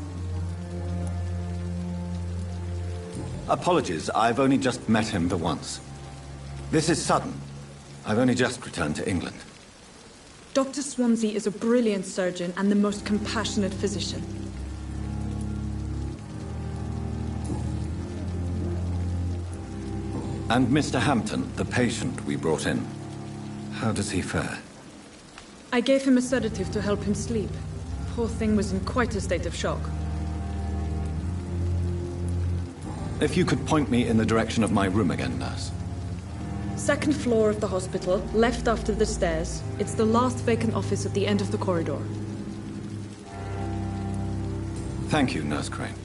Apologies, I've only just met him the once. This is sudden. I've only just returned to England. Dr. Swansea is a brilliant surgeon and the most compassionate physician. And Mr. Hampton, the patient we brought in. How does he fare? I gave him a sedative to help him sleep. Poor thing was in quite a state of shock. If you could point me in the direction of my room again, nurse. Second floor of the hospital, left after the stairs. It's the last vacant office at the end of the corridor. Thank you, Nurse Crane.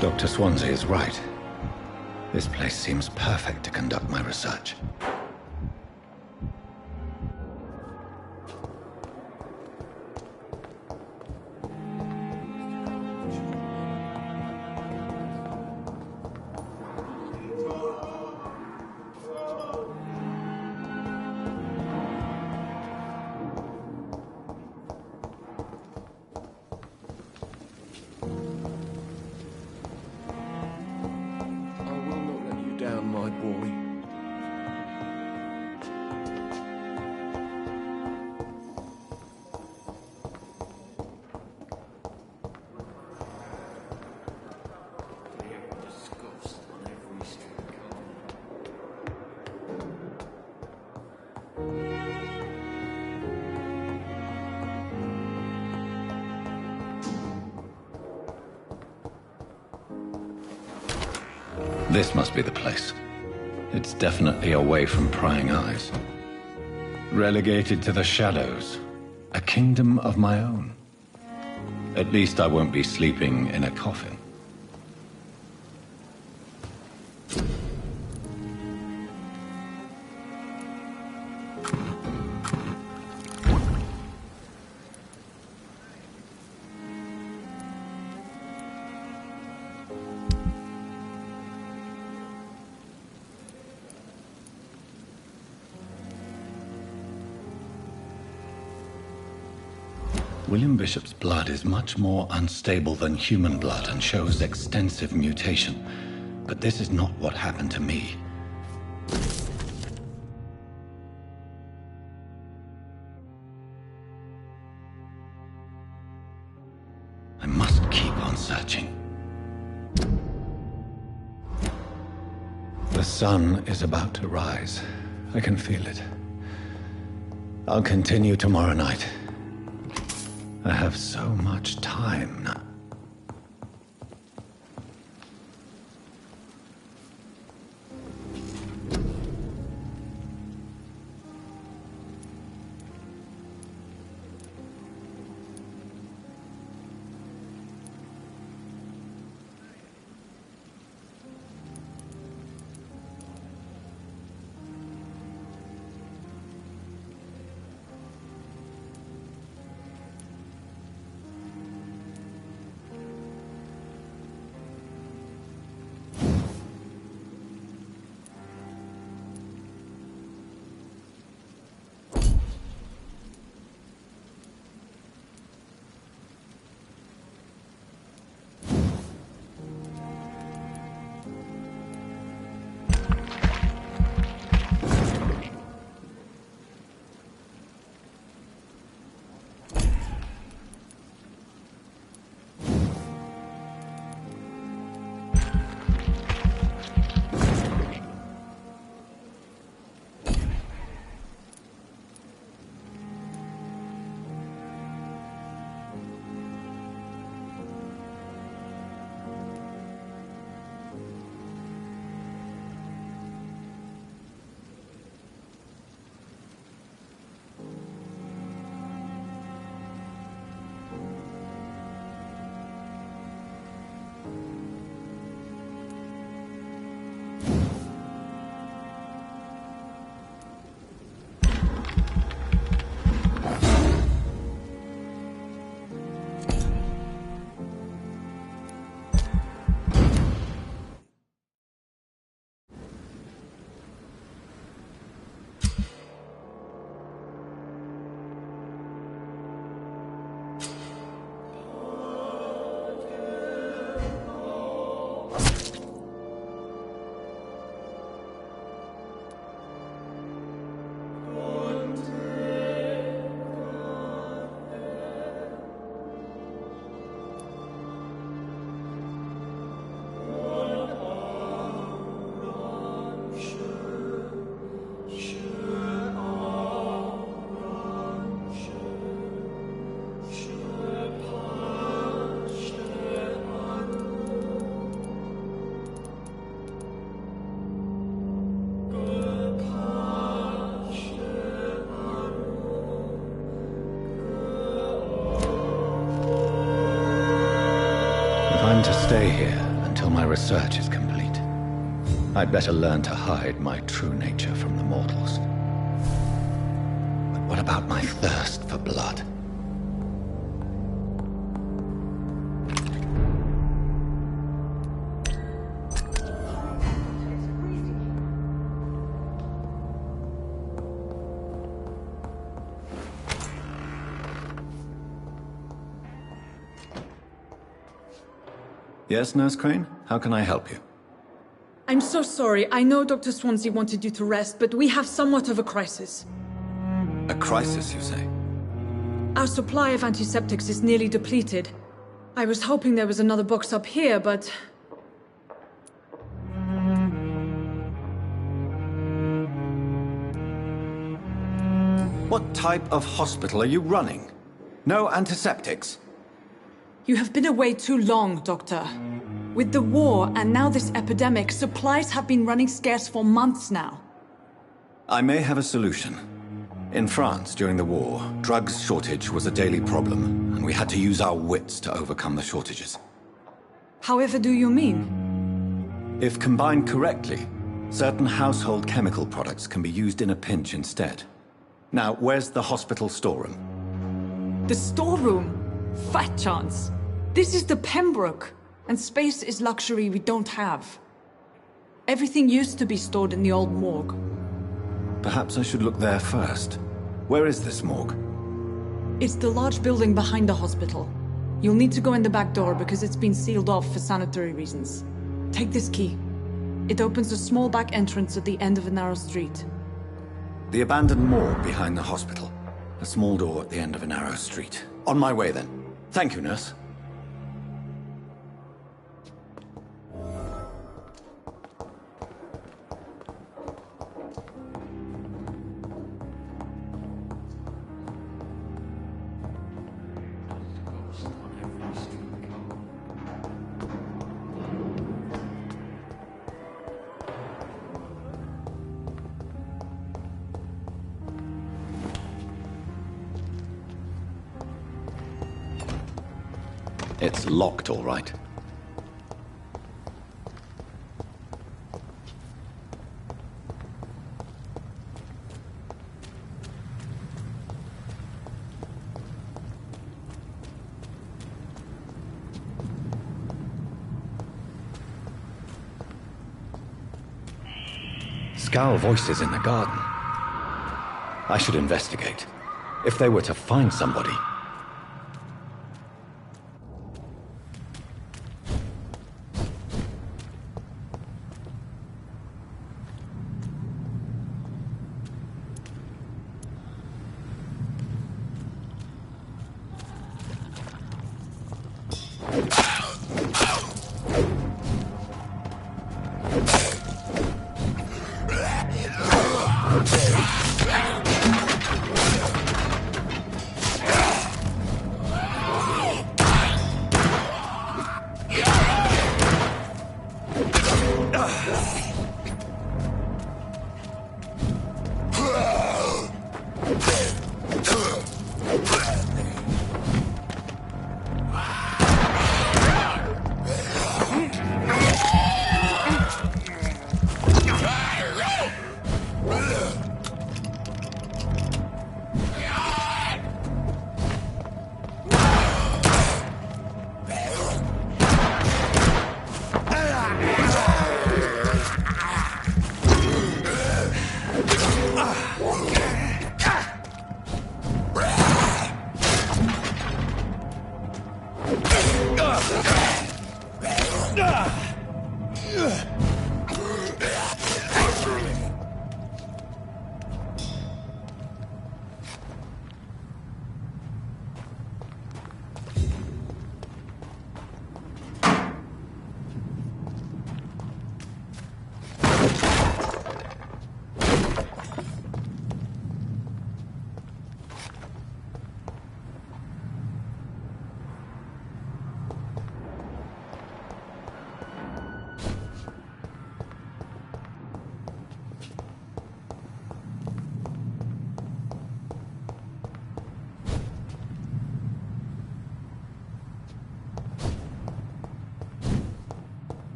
Dr. Swansea is right. This place seems perfect to conduct my research. My boy. This must be the place. It's definitely away from prying eyes. Relegated to the shadows. A kingdom of my own. At least I won't be sleeping in a coffin. William Bishop's blood is much more unstable than human blood and shows extensive mutation. But this is not what happened to me. I must keep on searching. The sun is about to rise. I can feel it. I'll continue tomorrow night. I have so much time now. stay here until my research is complete. I'd better learn to hide my true nature from the mortals. But what about my thirst for blood? Yes, Nurse Crane? How can I help you? I'm so sorry. I know Dr. Swansea wanted you to rest, but we have somewhat of a crisis. A crisis, you say? Our supply of antiseptics is nearly depleted. I was hoping there was another box up here, but... What type of hospital are you running? No antiseptics? You have been away too long, Doctor. With the war and now this epidemic, supplies have been running scarce for months now. I may have a solution. In France, during the war, drugs shortage was a daily problem, and we had to use our wits to overcome the shortages. However do you mean? If combined correctly, certain household chemical products can be used in a pinch instead. Now, where's the hospital storeroom? The storeroom? Fat chance. This is the Pembroke, and space is luxury we don't have. Everything used to be stored in the old morgue. Perhaps I should look there first. Where is this morgue? It's the large building behind the hospital. You'll need to go in the back door because it's been sealed off for sanitary reasons. Take this key. It opens a small back entrance at the end of a narrow street. The abandoned morgue behind the hospital. A small door at the end of a narrow street. On my way then. Thank you, nurse. It's locked, all right. Scowl voices in the garden. I should investigate. If they were to find somebody...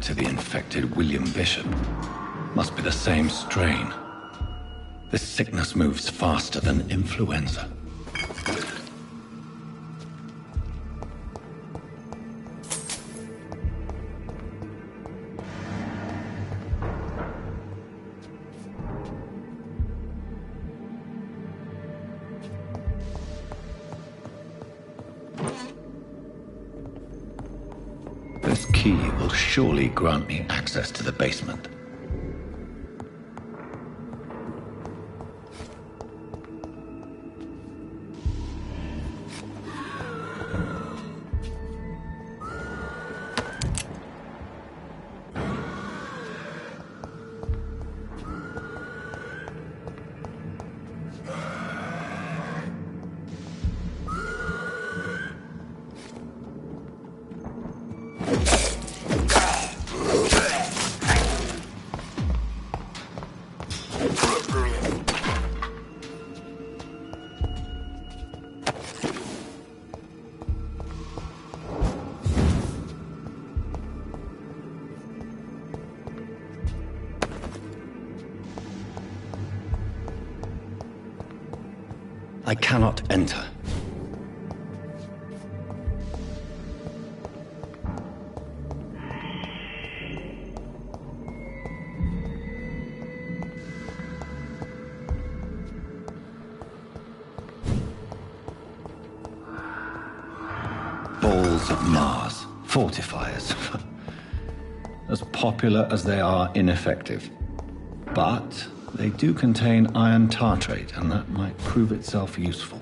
To the infected William Bishop. Must be the same strain. This sickness moves faster than influenza. This key will surely grant me access to the basement. I cannot enter. Balls of Mars, fortifiers. As popular as they are ineffective. But they do contain iron tartrate, and that might prove itself useful.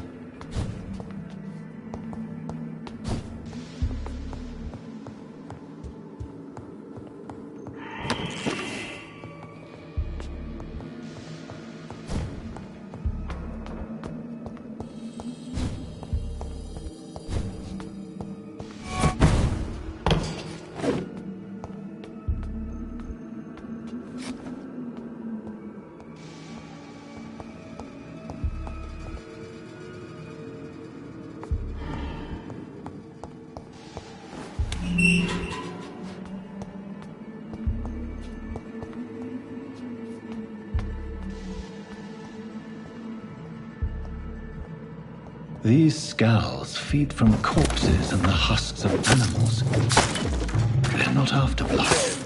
These scowls feed from corpses and the husks of animals. They're not after blood.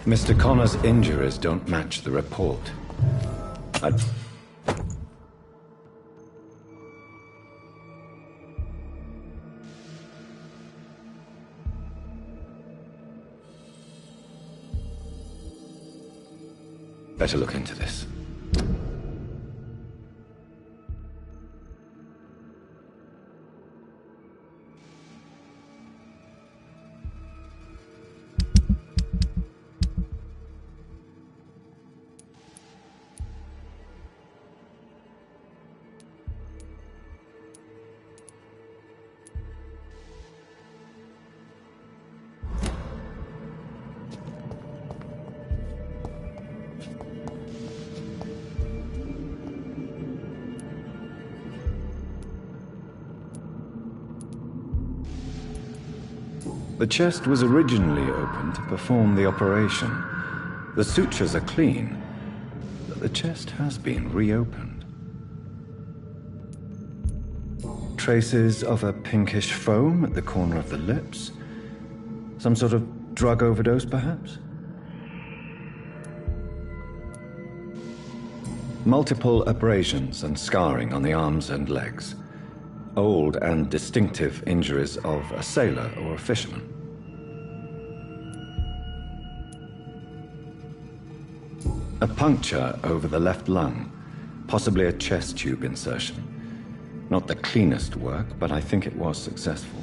Mr. Connor's injuries don't match the report. Better look into this. The chest was originally opened to perform the operation. The sutures are clean, but the chest has been reopened. Traces of a pinkish foam at the corner of the lips. Some sort of drug overdose, perhaps? Multiple abrasions and scarring on the arms and legs. Old and distinctive injuries of a sailor or a fisherman. A puncture over the left lung, possibly a chest tube insertion. Not the cleanest work, but I think it was successful.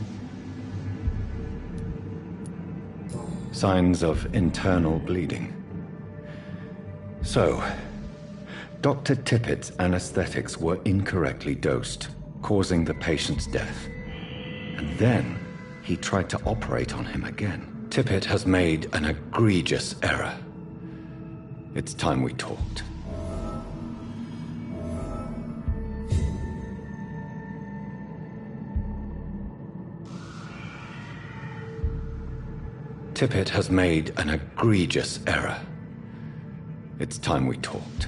Signs of internal bleeding. So, Dr. Tippett's anesthetics were incorrectly dosed, causing the patient's death. And then he tried to operate on him again. Tippett has made an egregious error. It's time we talked. Tippett has made an egregious error. It's time we talked.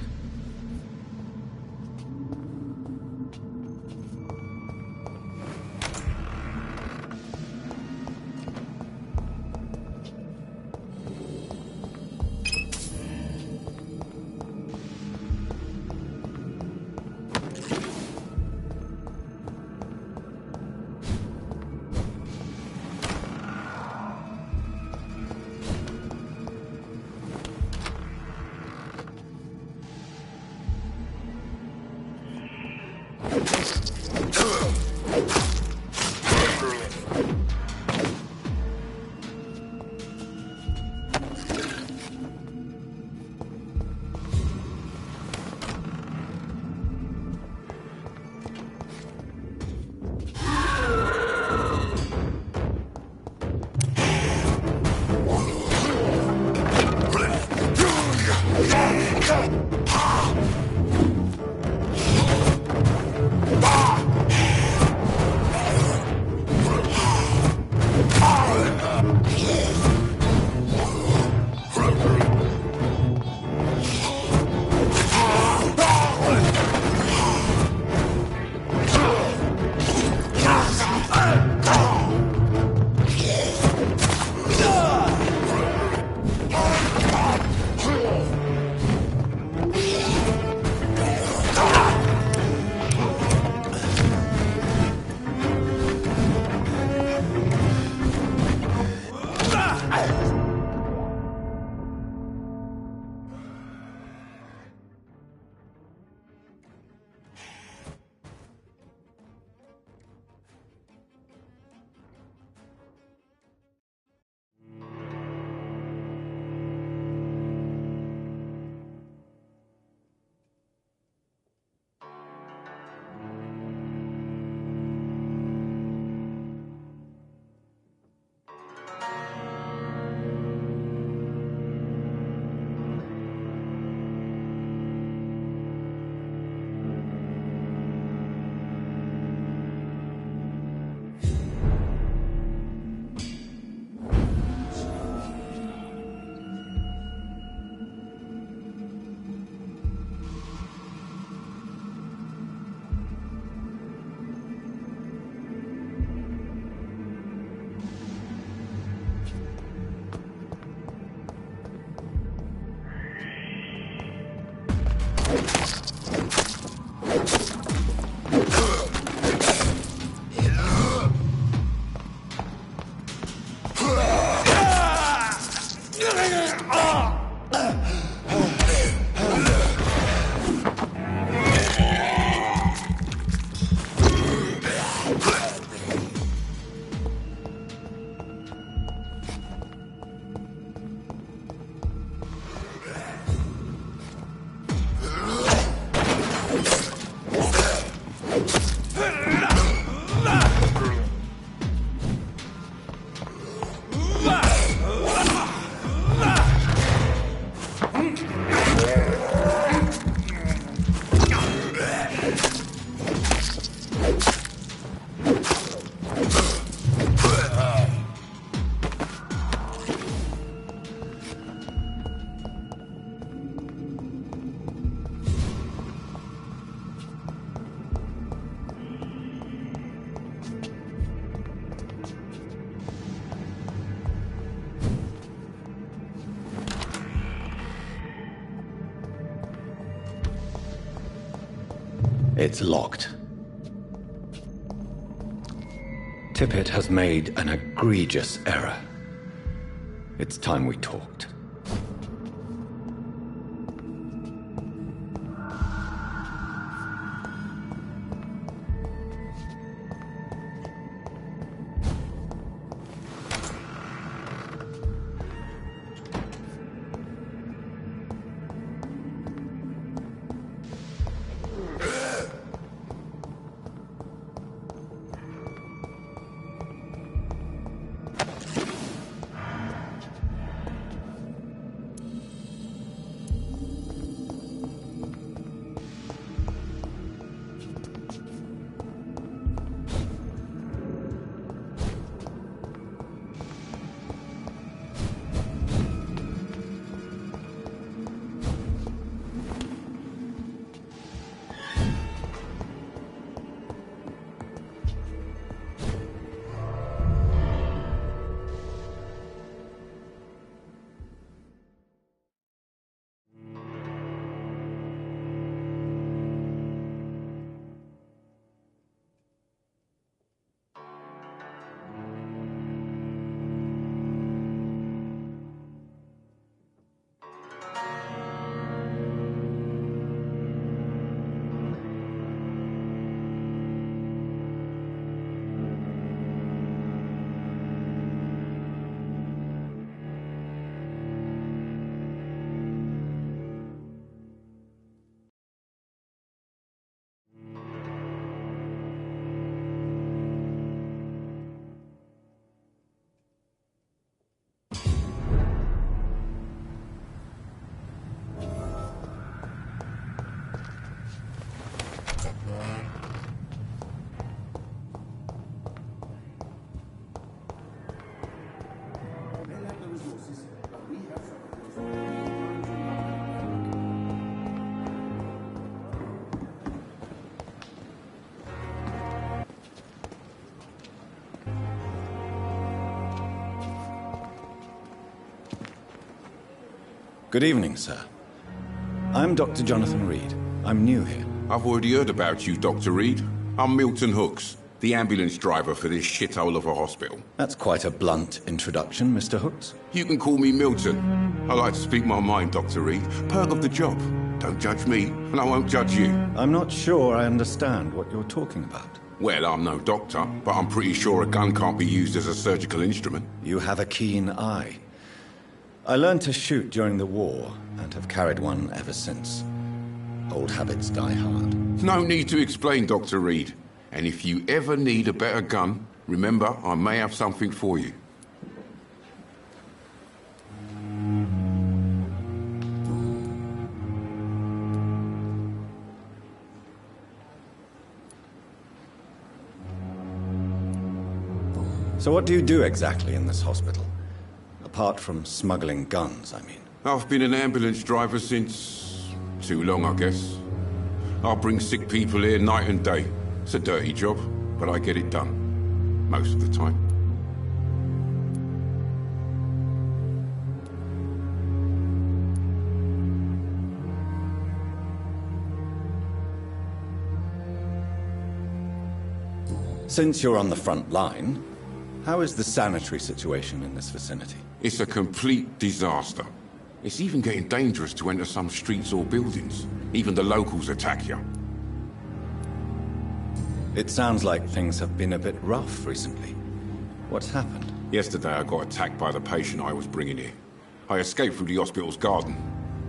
It's locked. Tippett has made an egregious error. It's time we talked. Good evening, sir. I'm Dr. Jonathan Reed. I'm new here. I've already heard about you, Dr. Reed. I'm Milton Hooks, the ambulance driver for this shithole of a hospital. That's quite a blunt introduction, Mr. Hooks. You can call me Milton. I like to speak my mind, Dr. Reed. Perk of the job. Don't judge me, and I won't judge you. I'm not sure I understand what you're talking about. Well, I'm no doctor, but I'm pretty sure a gun can't be used as a surgical instrument. You have a keen eye. I learned to shoot during the war, and have carried one ever since. Old habits die hard. No need to explain, Dr. Reed. And if you ever need a better gun, remember, I may have something for you. So what do you do exactly in this hospital? Apart from smuggling guns, I mean. I've been an ambulance driver since... too long, I guess. I bring sick people here night and day. It's a dirty job, but I get it done. Most of the time. Since you're on the front line, how is the sanitary situation in this vicinity? It's a complete disaster. It's even getting dangerous to enter some streets or buildings. Even the locals attack you. It sounds like things have been a bit rough recently. What's happened? Yesterday I got attacked by the patient I was bringing here. I escaped through the hospital's garden,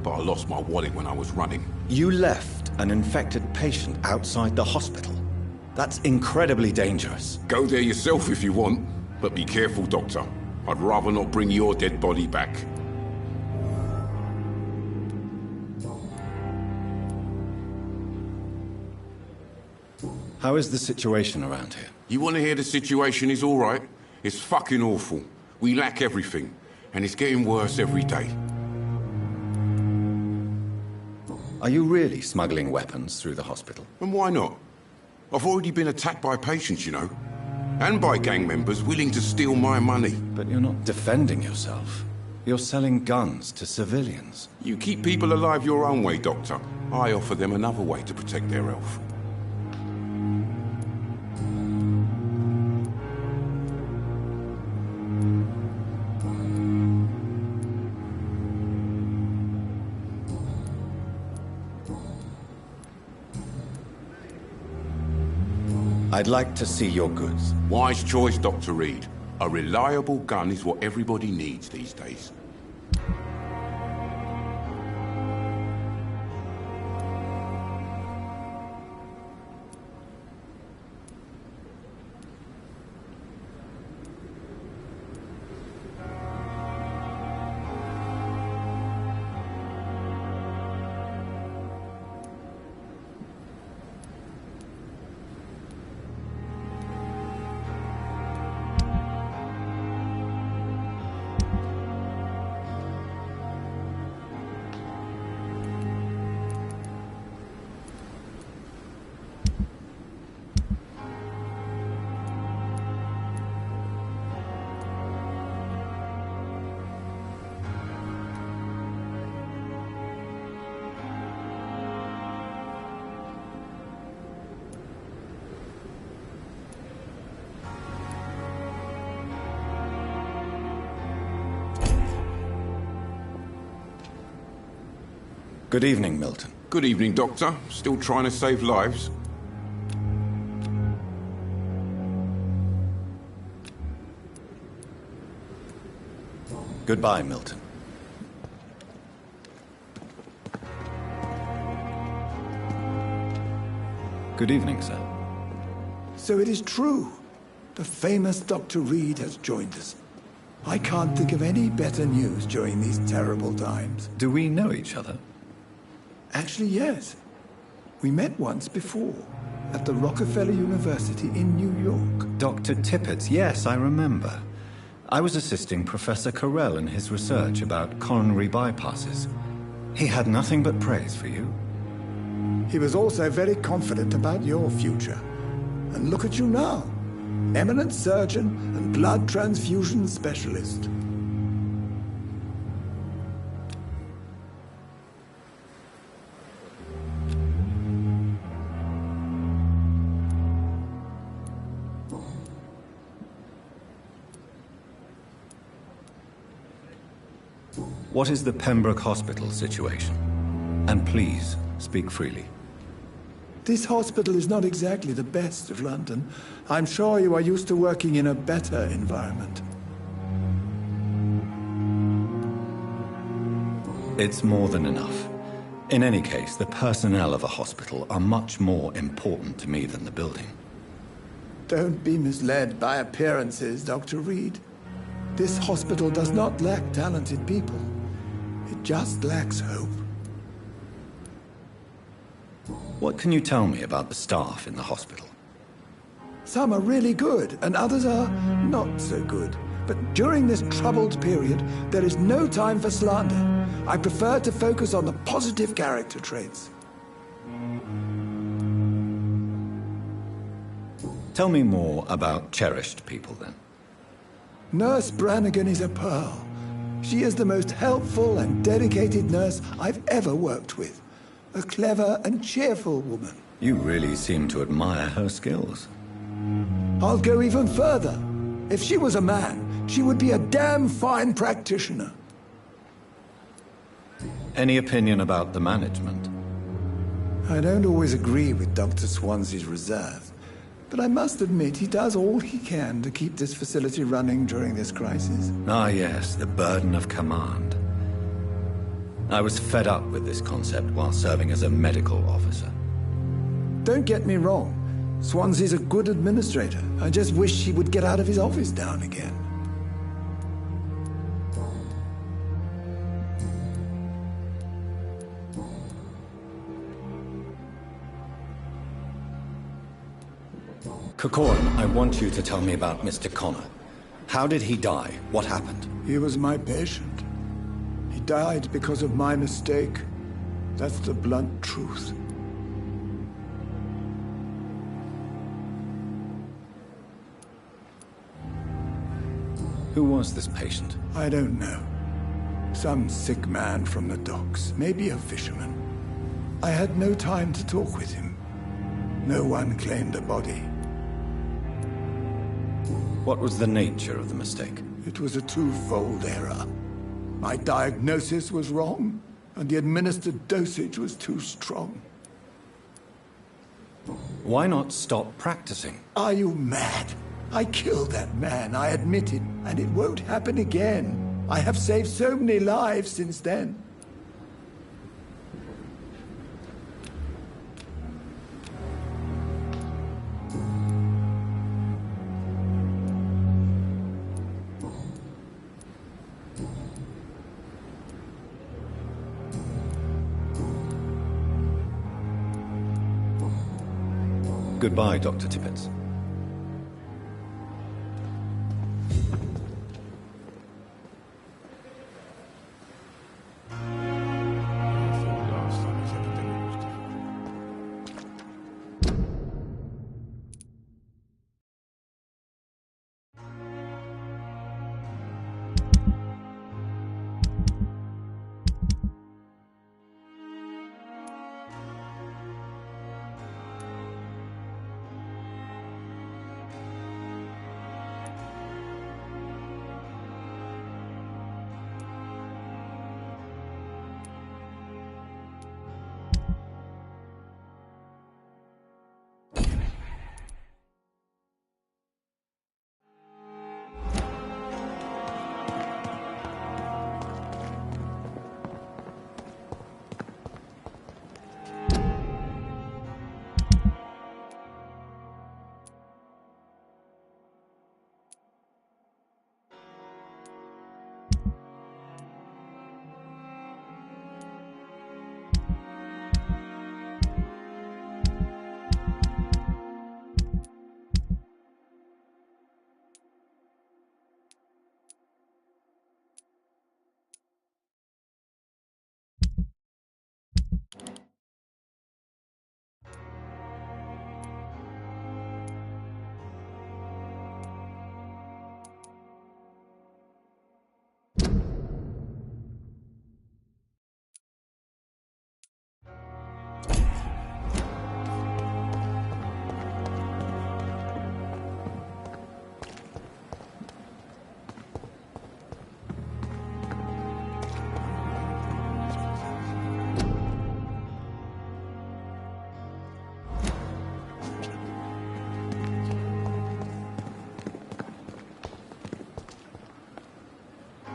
but I lost my wallet when I was running. You left an infected patient outside the hospital? That's incredibly dangerous. Go there yourself if you want, but be careful, Doctor. I'd rather not bring your dead body back. How is the situation around here? You want to hear the situation is all right? It's fucking awful. We lack everything, and it's getting worse every day. Are you really smuggling weapons through the hospital? And why not? I've already been attacked by patients, you know. And by gang members willing to steal my money. But you're not defending yourself. You're selling guns to civilians. You keep people alive your own way, Doctor. I offer them another way to protect their health. I'd like to see your goods. Wise choice, Dr. Reed. A reliable gun is what everybody needs these days. Good evening, Milton. Good evening, Doctor. Still trying to save lives? Goodbye, Milton. Good evening, sir. So it is true. The famous Dr. Reed has joined us. I can't think of any better news during these terrible times. Do we know each other? Actually, yes. We met once before, at the Rockefeller University in New York. Dr. Tippett, yes, I remember. I was assisting Professor Carell in his research about coronary bypasses. He had nothing but praise for you. He was also very confident about your future. And look at you now. Eminent surgeon and blood transfusion specialist. What is the Pembroke Hospital situation? And please, speak freely. This hospital is not exactly the best of London. I'm sure you are used to working in a better environment. It's more than enough. In any case, the personnel of a hospital are much more important to me than the building. Don't be misled by appearances, Dr. Reed. This hospital does not lack talented people. It just lacks hope. What can you tell me about the staff in the hospital? Some are really good, and others are not so good. But during this troubled period, there is no time for slander. I prefer to focus on the positive character traits. Tell me more about cherished people, then. Nurse Brannigan is a pearl. She is the most helpful and dedicated nurse I've ever worked with. A clever and cheerful woman. You really seem to admire her skills. I'll go even further. If she was a man, she would be a damn fine practitioner. Any opinion about the management? I don't always agree with Dr. Swansea's reserve, but I must admit he does all he can to keep this facility running during this crisis. Ah, yes, the burden of command. I was fed up with this concept while serving as a medical officer. Don't get me wrong. Swansea's a good administrator. I just wish he would get out of his office now and again. Corcoran, I want you to tell me about Mr. Connor. How did he die? What happened? He was my patient. He died because of my mistake. That's the blunt truth. Who was this patient? I don't know. Some sick man from the docks, maybe a fisherman. I had no time to talk with him. No one claimed a body. What was the nature of the mistake? It was a twofold error. My diagnosis was wrong, and the administered dosage was too strong. Why not stop practicing? Are you mad? I killed that man, I admit it, and it won't happen again. I have saved so many lives since then. Goodbye, Dr. Tippett.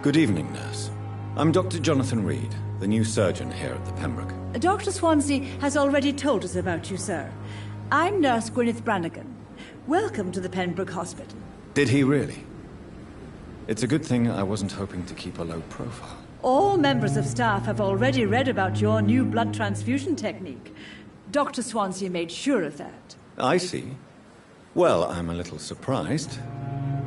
Good evening, nurse. I'm Dr. Jonathan Reed, the new surgeon here at the Pembroke. Dr. Swansea has already told us about you, sir. I'm Nurse Gwyneth Brannigan. Welcome to the Pembroke Hospital. Did he really? It's a good thing I wasn't hoping to keep a low profile. All members of staff have already read about your new blood transfusion technique. Dr. Swansea made sure of that. I see. Well, I'm a little surprised,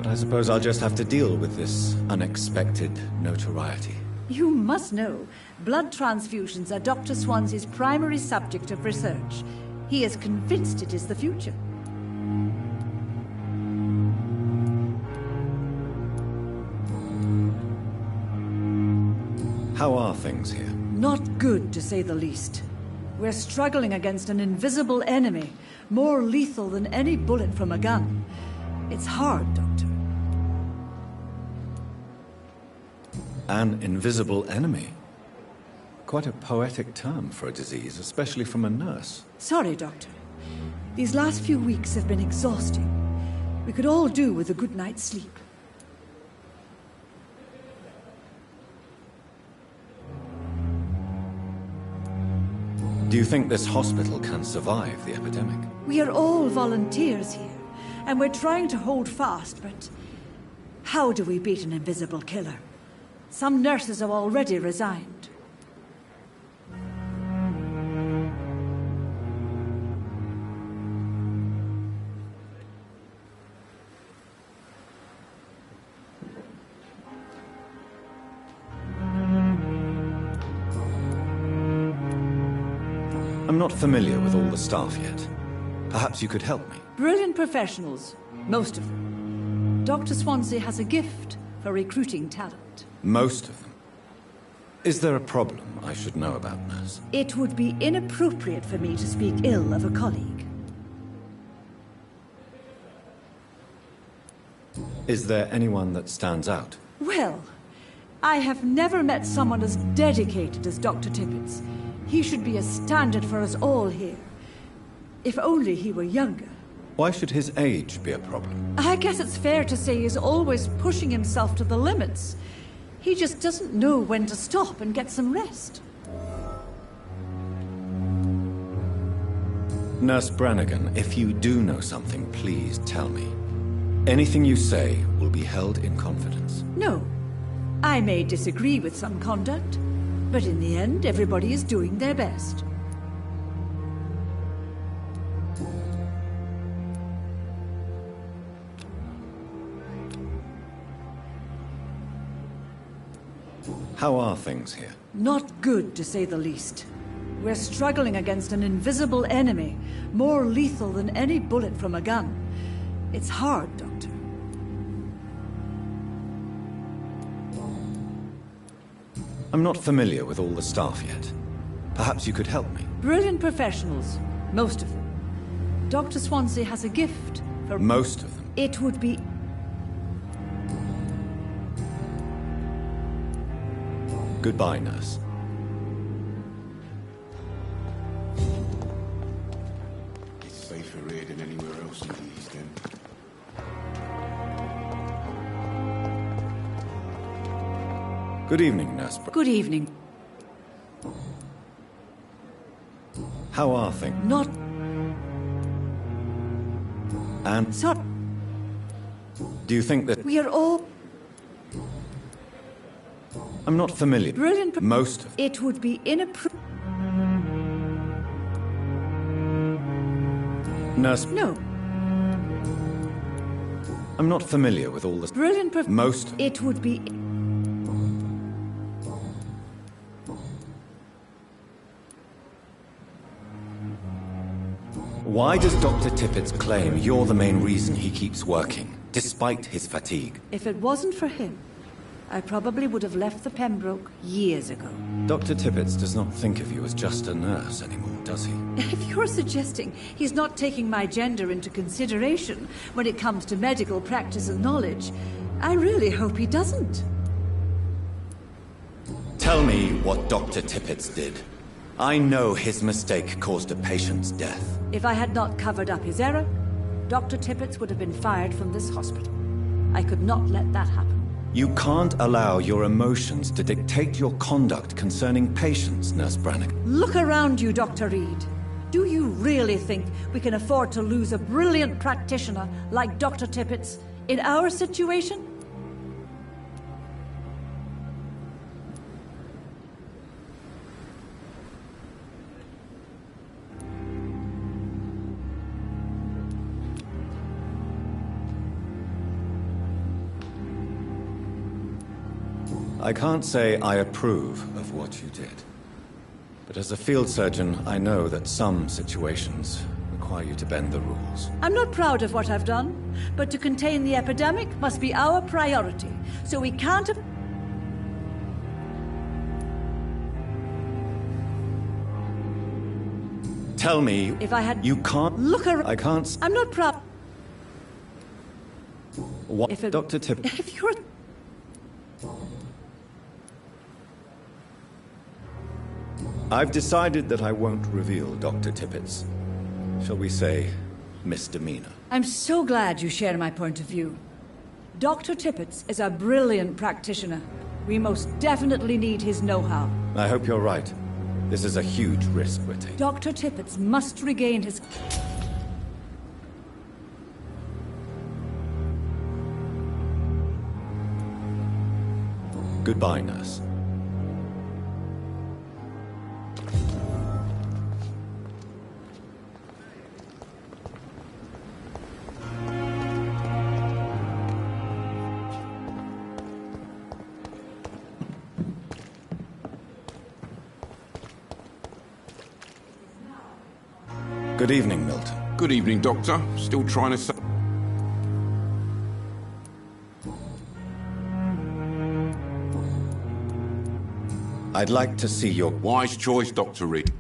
but I suppose I'll just have to deal with this unexpected notoriety. You must know, blood transfusions are Dr. Swansea's primary subject of research. He is convinced it is the future. How are things here? Not good, to say the least. We're struggling against an invisible enemy, more lethal than any bullet from a gun. It's hard, Doctor. An invisible enemy? Quite a poetic term for a disease, especially from a nurse. Sorry, Doctor. These last few weeks have been exhausting. We could all do with a good night's sleep. Do you think this hospital can survive the epidemic? We are all volunteers here, and we're trying to hold fast, but how do we beat an invisible killer? Some nurses have already resigned. I'm not familiar with all the staff yet. Perhaps you could help me. Brilliant professionals, most of them. Dr. Swansea has a gift for recruiting talent. Most of them. Is there a problem I should know about, nurse? It would be inappropriate for me to speak ill of a colleague. Is there anyone that stands out? Well, I have never met someone as dedicated as Dr. Tippett's. He should be a standard for us all here. If only he were younger. Why should his age be a problem? I guess it's fair to say he's always pushing himself to the limits. He just doesn't know when to stop and get some rest. Nurse Brannigan, if you do know something, please tell me. Anything you say will be held in confidence. No. I may disagree with some conduct, but in the end, everybody is doing their best. How are things here? Not good, to say the least. We're struggling against an invisible enemy, more lethal than any bullet from a gun. It's hard, Doctor. I'm not familiar with all the staff yet. Perhaps you could help me. Brilliant professionals, most of them. Dr. Swansea has a gift for... Most of them? It would be... Goodbye, nurse. It's safer here than anywhere else in the East End. Good evening, Nurse. Good evening. How are things? Not... And... Sorry. Do you think that... We are all... I'm not familiar. Brilliant... Most of... It would be inappropriate... Nurse... No. I'm not familiar with all the... Brilliant... Most... It would be... Why does Dr. Tippett claim you're the main reason he keeps working, despite his fatigue? If it wasn't for him, I probably would have left the Pembroke years ago. Dr. Tippett does not think of you as just a nurse anymore, does he? If you're suggesting he's not taking my gender into consideration when it comes to medical practice and knowledge, I really hope he doesn't. Tell me what Dr. Tippett did. I know his mistake caused a patient's death. If I had not covered up his error, Dr. Tippett would have been fired from this hospital. I could not let that happen. You can't allow your emotions to dictate your conduct concerning patients, Nurse Brannigan. Look around you, Dr. Reed. Do you really think we can afford to lose a brilliant practitioner like Dr. Tippett in our situation? I can't say I approve of what you did. But as a field surgeon, I know that some situations require you to bend the rules. I'm not proud of what I've done, but to contain the epidemic must be our priority. So we can't... Tell me... If I had... You can't... Look around... I can't... I'm not proud... What? If it... Dr. Tippett... If you're... I've decided that I won't reveal Dr. Tippett's, shall we say, misdemeanor. I'm so glad you share my point of view. Dr. Tippett is a brilliant practitioner. We most definitely need his know-how. I hope you're right. This is a huge risk we're taking. Dr. Tippett must regain his... Goodbye, nurse. Good evening, Milton. Good evening, Doctor. Still trying to say... I'd like to see your... Wise choice, Dr. Reed.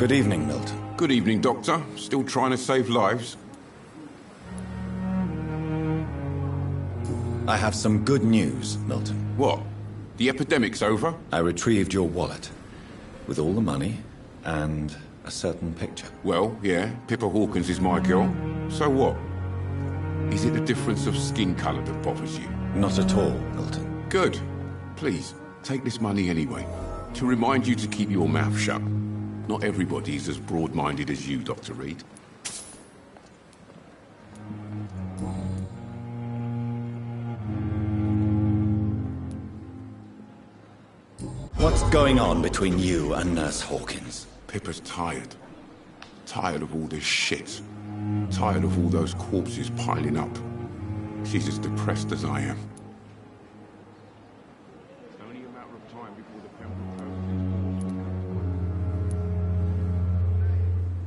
Good evening, Milton. Good evening, Doctor. Still trying to save lives? I have some good news, Milton. What? The epidemic's over? I retrieved your wallet, with all the money, and a certain picture. Well, yeah, Pippa Hawkins is my girl. So what? Is it the difference of skin colour that bothers you? Not at all, Milton. Good. Please, take this money anyway. To remind you to keep your mouth shut. Not everybody's as broad-minded as you, Dr. Reed. What's going on between you and Nurse Hawkins? Pippa's tired. Tired of all this shit. Tired of all those corpses piling up. She's as depressed as I am. It's only a matter of time before the Pembroke House.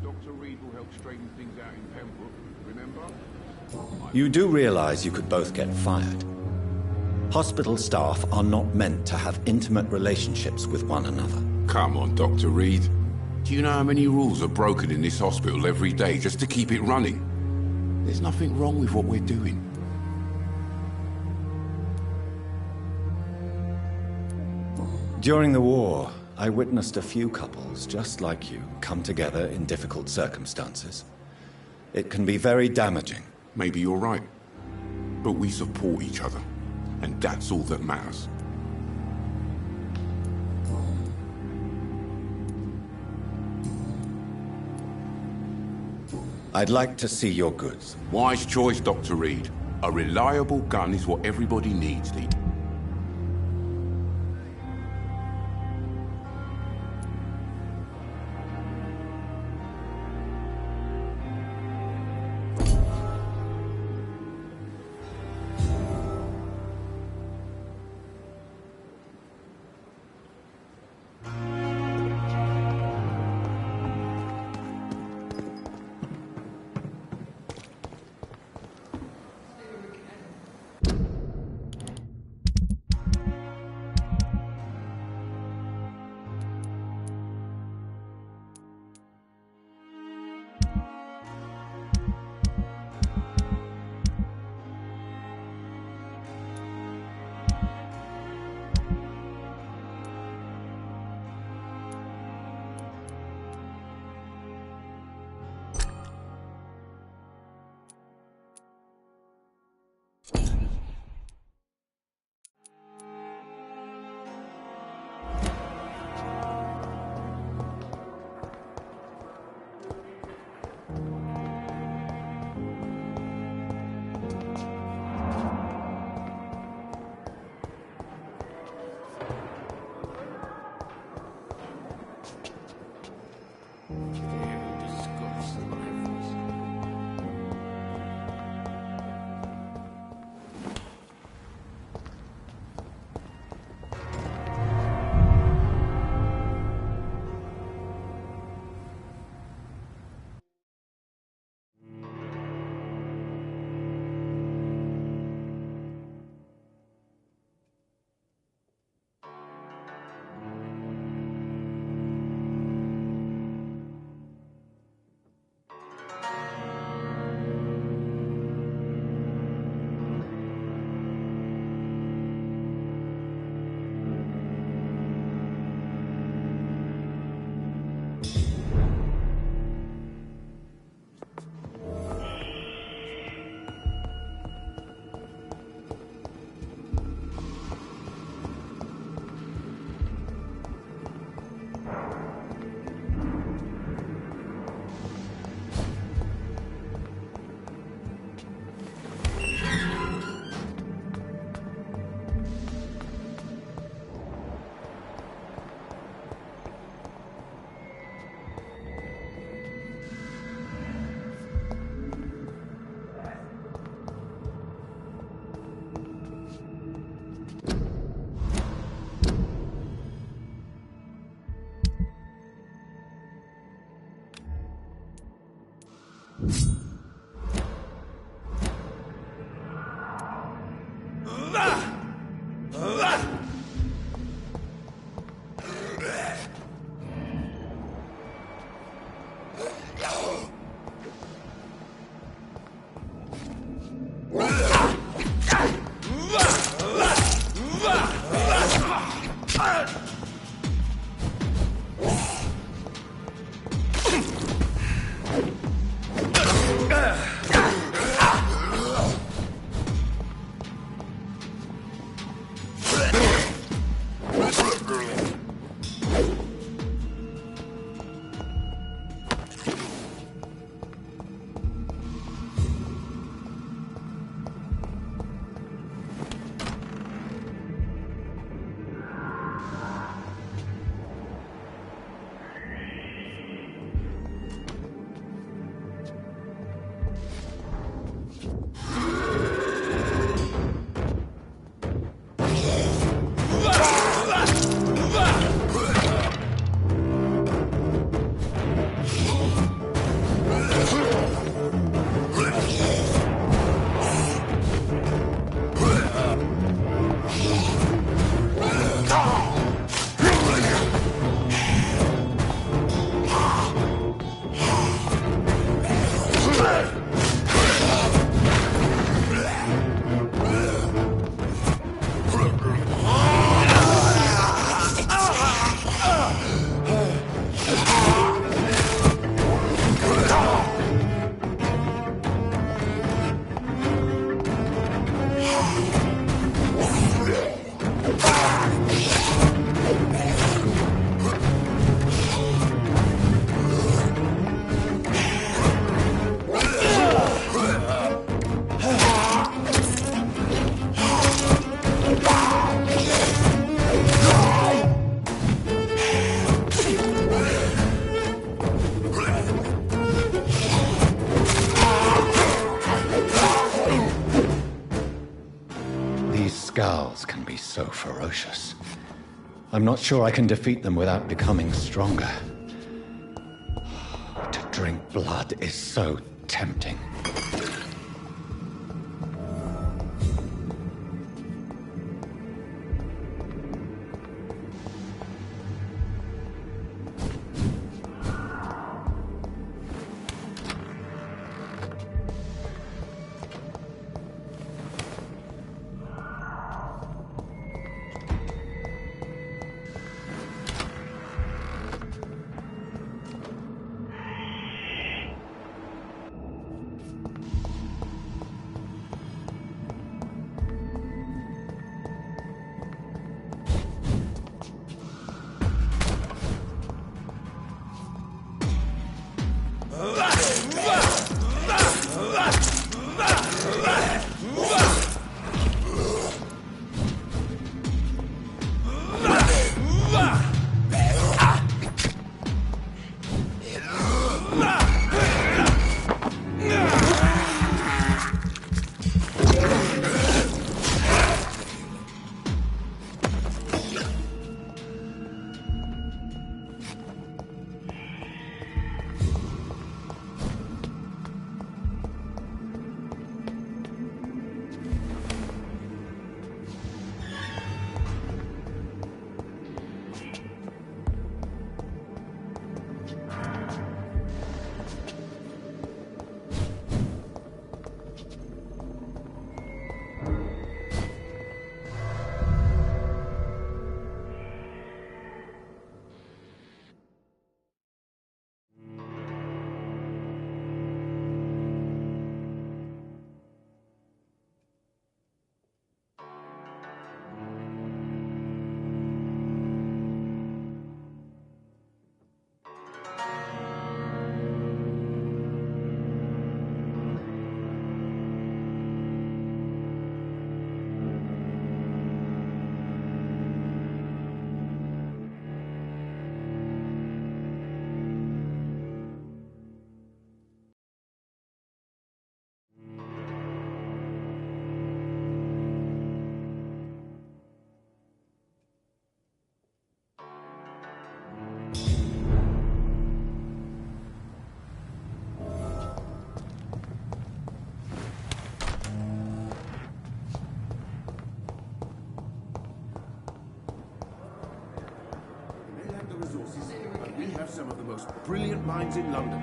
Dr. Reed will help straighten things out in Pembroke, remember? You do realize you could both get fired. Hospital staff are not meant to have intimate relationships with one another. Come on, Dr. Reed. Do you know how many rules are broken in this hospital every day just to keep it running? There's nothing wrong with what we're doing. During the war, I witnessed a few couples just like you come together in difficult circumstances. It can be very damaging. Maybe you're right. But we support each other. And that's all that matters. I'd like to see your goods. Wise choice, Dr. Reed. A reliable gun is what everybody needs, Lee. Skulls can be so ferocious. I'm not sure I can defeat them without becoming stronger. To drink blood is so tempting. But we have some of the most brilliant minds in London.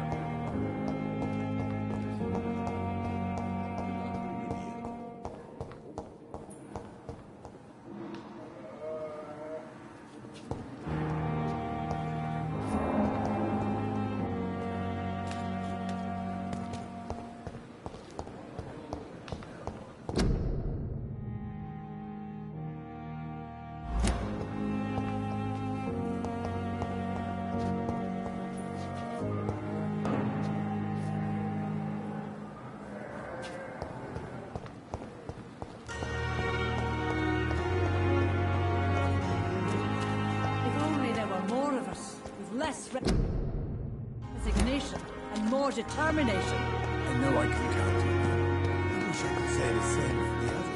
resignation and more determination. I know I can count on you. I wish I could say the same for the others.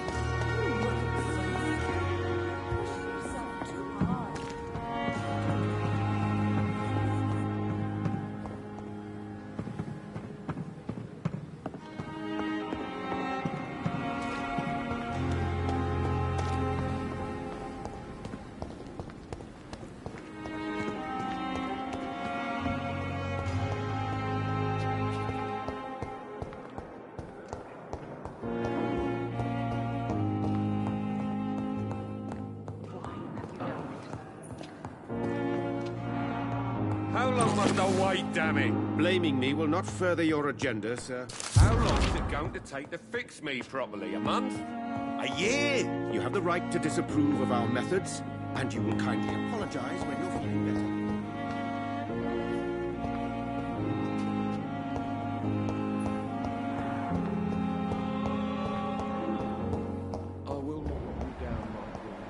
How long must I wait, damn it? Blaming me will not further your agenda, sir. How long is it going to take to fix me properly? A month? A year? You have the right to disapprove of our methods, and you will kindly apologize when you're feeling better. I will not let you down, my friend.